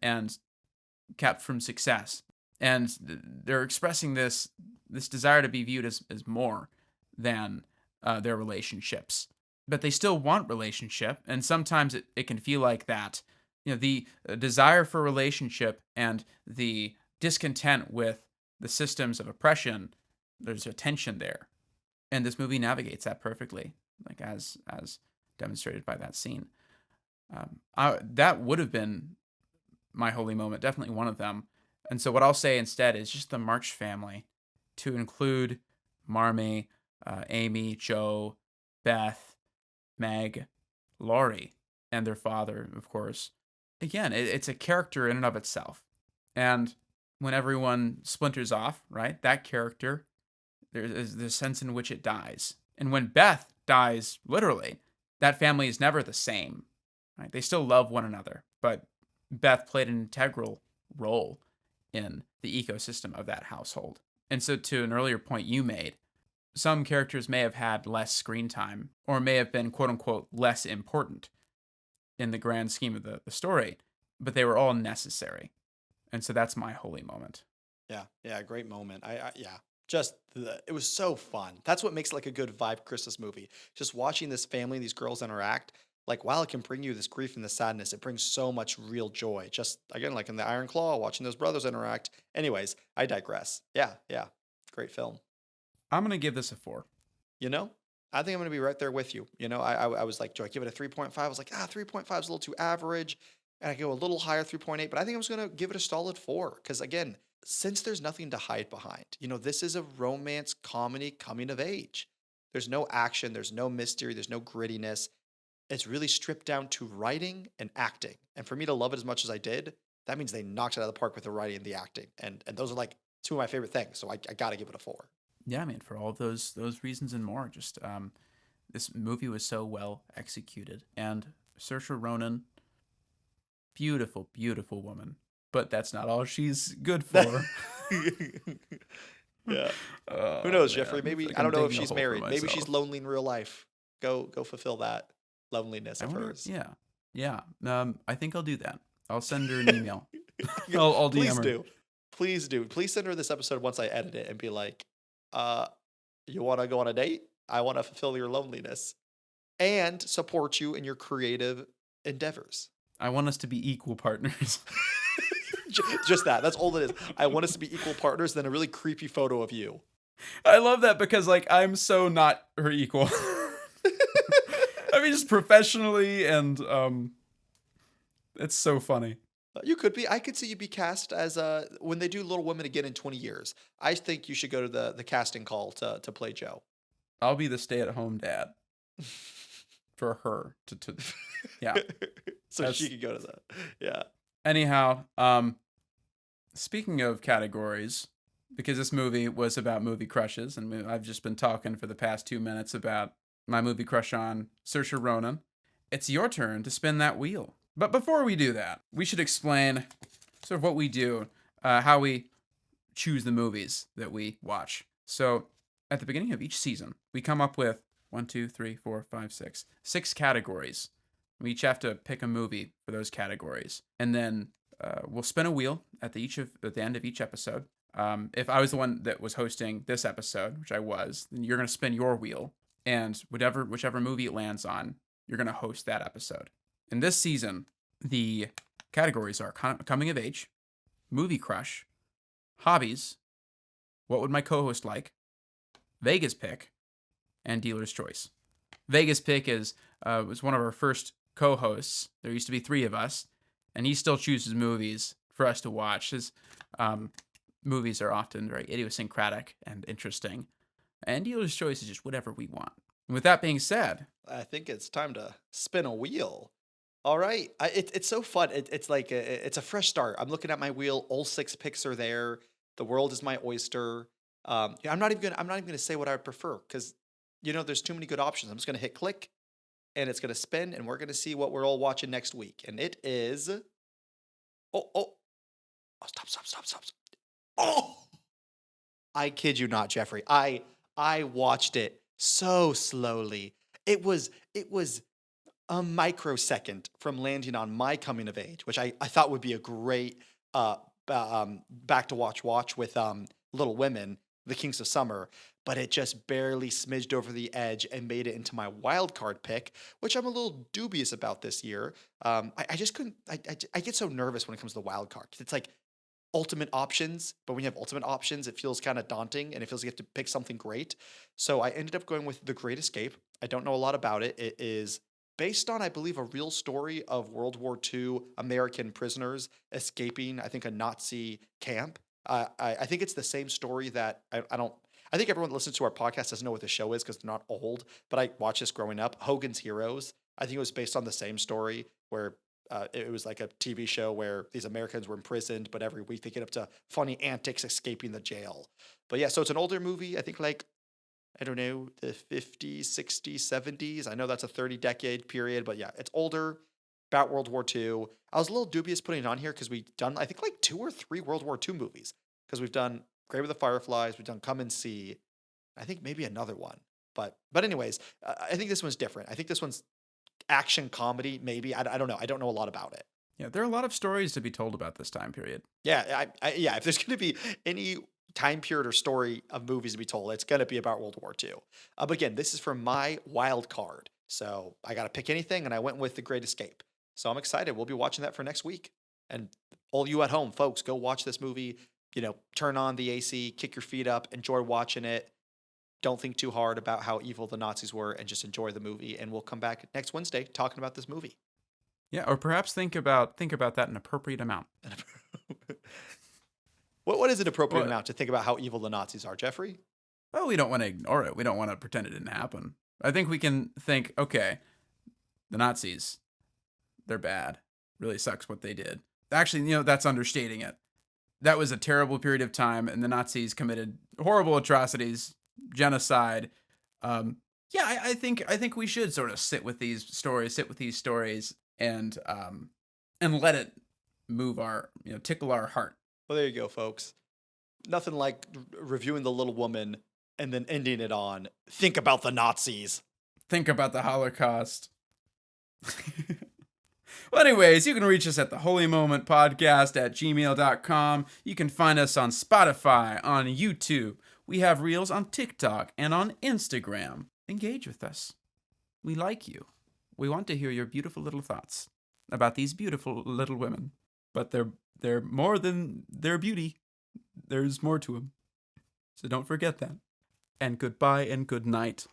Speaker 5: and kept from success. And they're expressing this desire to be viewed as more than their relationships. But they still want relationship, and sometimes it can feel like that. You know, the desire for relationship and the discontent with the systems of oppression, there's a tension there. And this movie navigates that perfectly, like as demonstrated by that scene. That would have been my holy moment, definitely one of them. And so what I'll say instead is just the March family, to include Marmee, Amy, Joe, Beth, Meg, Laurie, and their father, of course. Again, it's a character in and of itself. And when everyone splinters off, right, that character, there's the sense in which it dies. And when Beth dies, literally, that family is never the same. Right? They still love one another, but Beth played an integral role in the ecosystem of that household. And so to an earlier point you made, some characters may have had less screen time or may have been, quote unquote, less important in the grand scheme of the story, but they were all necessary. And so that's my holy moment.
Speaker 6: Yeah, great moment. It was so fun. That's what makes like a good vibe Christmas movie. Just watching this family, these girls interact, like while it can bring you this grief and the sadness, it brings so much real joy. Just again, like in the Iron Claw, watching those brothers interact. Anyways, I digress. Yeah, great film.
Speaker 5: I'm going to give this a 4.
Speaker 6: You know, I think I'm going to be right there with you. You know, I was like, do I give it a 3.5? I was like, 3.5 is a little too average. And I go a little higher, 3.8. But I think I'm just going to give it a solid 4. Because again, since there's nothing to hide behind, you know, this is a romance comedy coming of age. There's no action. There's no mystery. There's no grittiness. It's really stripped down to writing and acting. And for me to love it as much as I did, that means they knocked it out of the park with the writing and the acting. And those are like two of my favorite things. So I got to give it a 4.
Speaker 5: Yeah, I mean, for all of those reasons and more, just this movie was so well executed. And Saoirse Ronan, beautiful, beautiful woman. But that's not all she's good for.
Speaker 6: Yeah. Who knows, Jeffrey? Maybe, I don't know if she's married. Maybe she's lonely in real life. Go fulfill that loneliness of hers.
Speaker 5: Yeah. Yeah. I think I'll do that. I'll send her an email. I'll DM
Speaker 6: Please
Speaker 5: her.
Speaker 6: do. Please do. Please send her this episode once I edit it and be like, you want to go on a date? I want to fulfill your loneliness and support you in your creative endeavors.
Speaker 5: I want us to be equal partners.
Speaker 6: Just that. That's all it is. I want us to be equal partners, then a really creepy photo of you.
Speaker 5: I love that because, like, I'm so not her equal. I mean, just professionally, and it's so funny.
Speaker 6: You could be. I could see you be cast as when they do Little Women again in 20 years. I think you should go to the casting call to play Joe.
Speaker 5: I'll be the stay-at-home dad for her to yeah.
Speaker 6: So she could go to that. Yeah.
Speaker 5: Anyhow, speaking of categories, because this movie was about movie crushes, and I've just been talking for the past 2 minutes about my movie crush on Saoirse Ronan, it's your turn to spin that wheel. But before we do that, we should explain sort of what we do, how we choose the movies that we watch. So at the beginning of each season, we come up with 6 categories. We each have to pick a movie for those categories, and then we'll spin a wheel at the end of each episode. If I was the one that was hosting this episode, which I was, then you're going to spin your wheel, and whichever movie it lands on, you're going to host that episode. In this season, the categories are coming of age, movie crush, hobbies, what would my co-host like, Vegas pick, and dealer's choice. Vegas pick was one of our first co-hosts. There used to be 3 of us, and he still chooses movies for us to watch. His movies are often very idiosyncratic and interesting, and dealer's choice is just whatever we want. And with that being said,
Speaker 6: I think it's time to spin a wheel. All right. It's so fun. It's like it's a fresh start. I'm looking at my wheel. All 6 picks are there. The world is my oyster. I'm not even gonna say what I would prefer because there's too many good options. I'm just gonna hit click, and it's gonna spin, and we're gonna see what we're all watching next week. And it is stop. Oh, I kid you not, Jeffrey. I watched it so slowly. It was a microsecond from landing on my coming of age, which I thought would be a great back to watch with Little Women, The Kings of Summer, but it just barely smidged over the edge and made it into my wild card pick, which I'm a little dubious about this year. I just couldn't. I get so nervous when it comes to the wild card. It's like ultimate options, but when you have ultimate options, it feels kind of daunting and it feels like you have to pick something great. So I ended up going with The Great Escape. I don't know a lot about it. It is based on, I believe, a real story of World War II American prisoners escaping, I think, a Nazi camp. I think it's the same story that I think everyone that listens to our podcast doesn't know what the show is because they're not old, but I watched this growing up. Hogan's Heroes. I think it was based on the same story where it was like a TV show where these Americans were imprisoned, but every week they get up to funny antics escaping the jail. But yeah, so it's an older movie. I think like, I don't know, the 50s, 60s, 70s. I know that's a 30-decade period, but yeah, it's older, about World War II. I was a little dubious putting it on here because we've done, I think, like 2 or 3 World War II movies. Because we've done Grave with the Fireflies, we've done Come and See, I think maybe another one. But anyways, I think this one's different. I think this one's action comedy, maybe. I don't know. I don't know a lot about it.
Speaker 5: yeah, there are a lot of stories to be told about this time period.
Speaker 6: Yeah, yeah. If there's going to be any time period or story of movies to be told, it's going to be about World War II. But again, this is for my wild card. So I got to pick anything, and I went with The Great Escape. So I'm excited. We'll be watching that for next week. And all you at home, folks, go watch this movie. Turn on the AC, kick your feet up, enjoy watching it. Don't think too hard about how evil the Nazis were, and just enjoy the movie. And we'll come back next Wednesday talking about this movie.
Speaker 5: Yeah, or perhaps think about that an appropriate amount.
Speaker 6: What is an appropriate amount to think about how evil the Nazis are, Jeffrey?
Speaker 5: Well, we don't want to ignore it. We don't want to pretend it didn't happen. I think we can think, okay, the Nazis, they're bad. Really sucks what they did. Actually, that's understating it. That was a terrible period of time, and the Nazis committed horrible atrocities, genocide. I think we should sort of sit with these stories, and let it move tickle our heart.
Speaker 6: Well, there you go, folks. Nothing like reviewing The Little Woman and then ending it on, think about the Nazis.
Speaker 5: Think about the Holocaust. Well, anyways, you can reach us at the Holy Moment Podcast at gmail.com. You can find us on Spotify, on YouTube. We have reels on TikTok and on Instagram. Engage with us. We like you. We want to hear your beautiful little thoughts about these beautiful little women. But they're more than their beauty. There's more to them. So don't forget that. And goodbye and good night.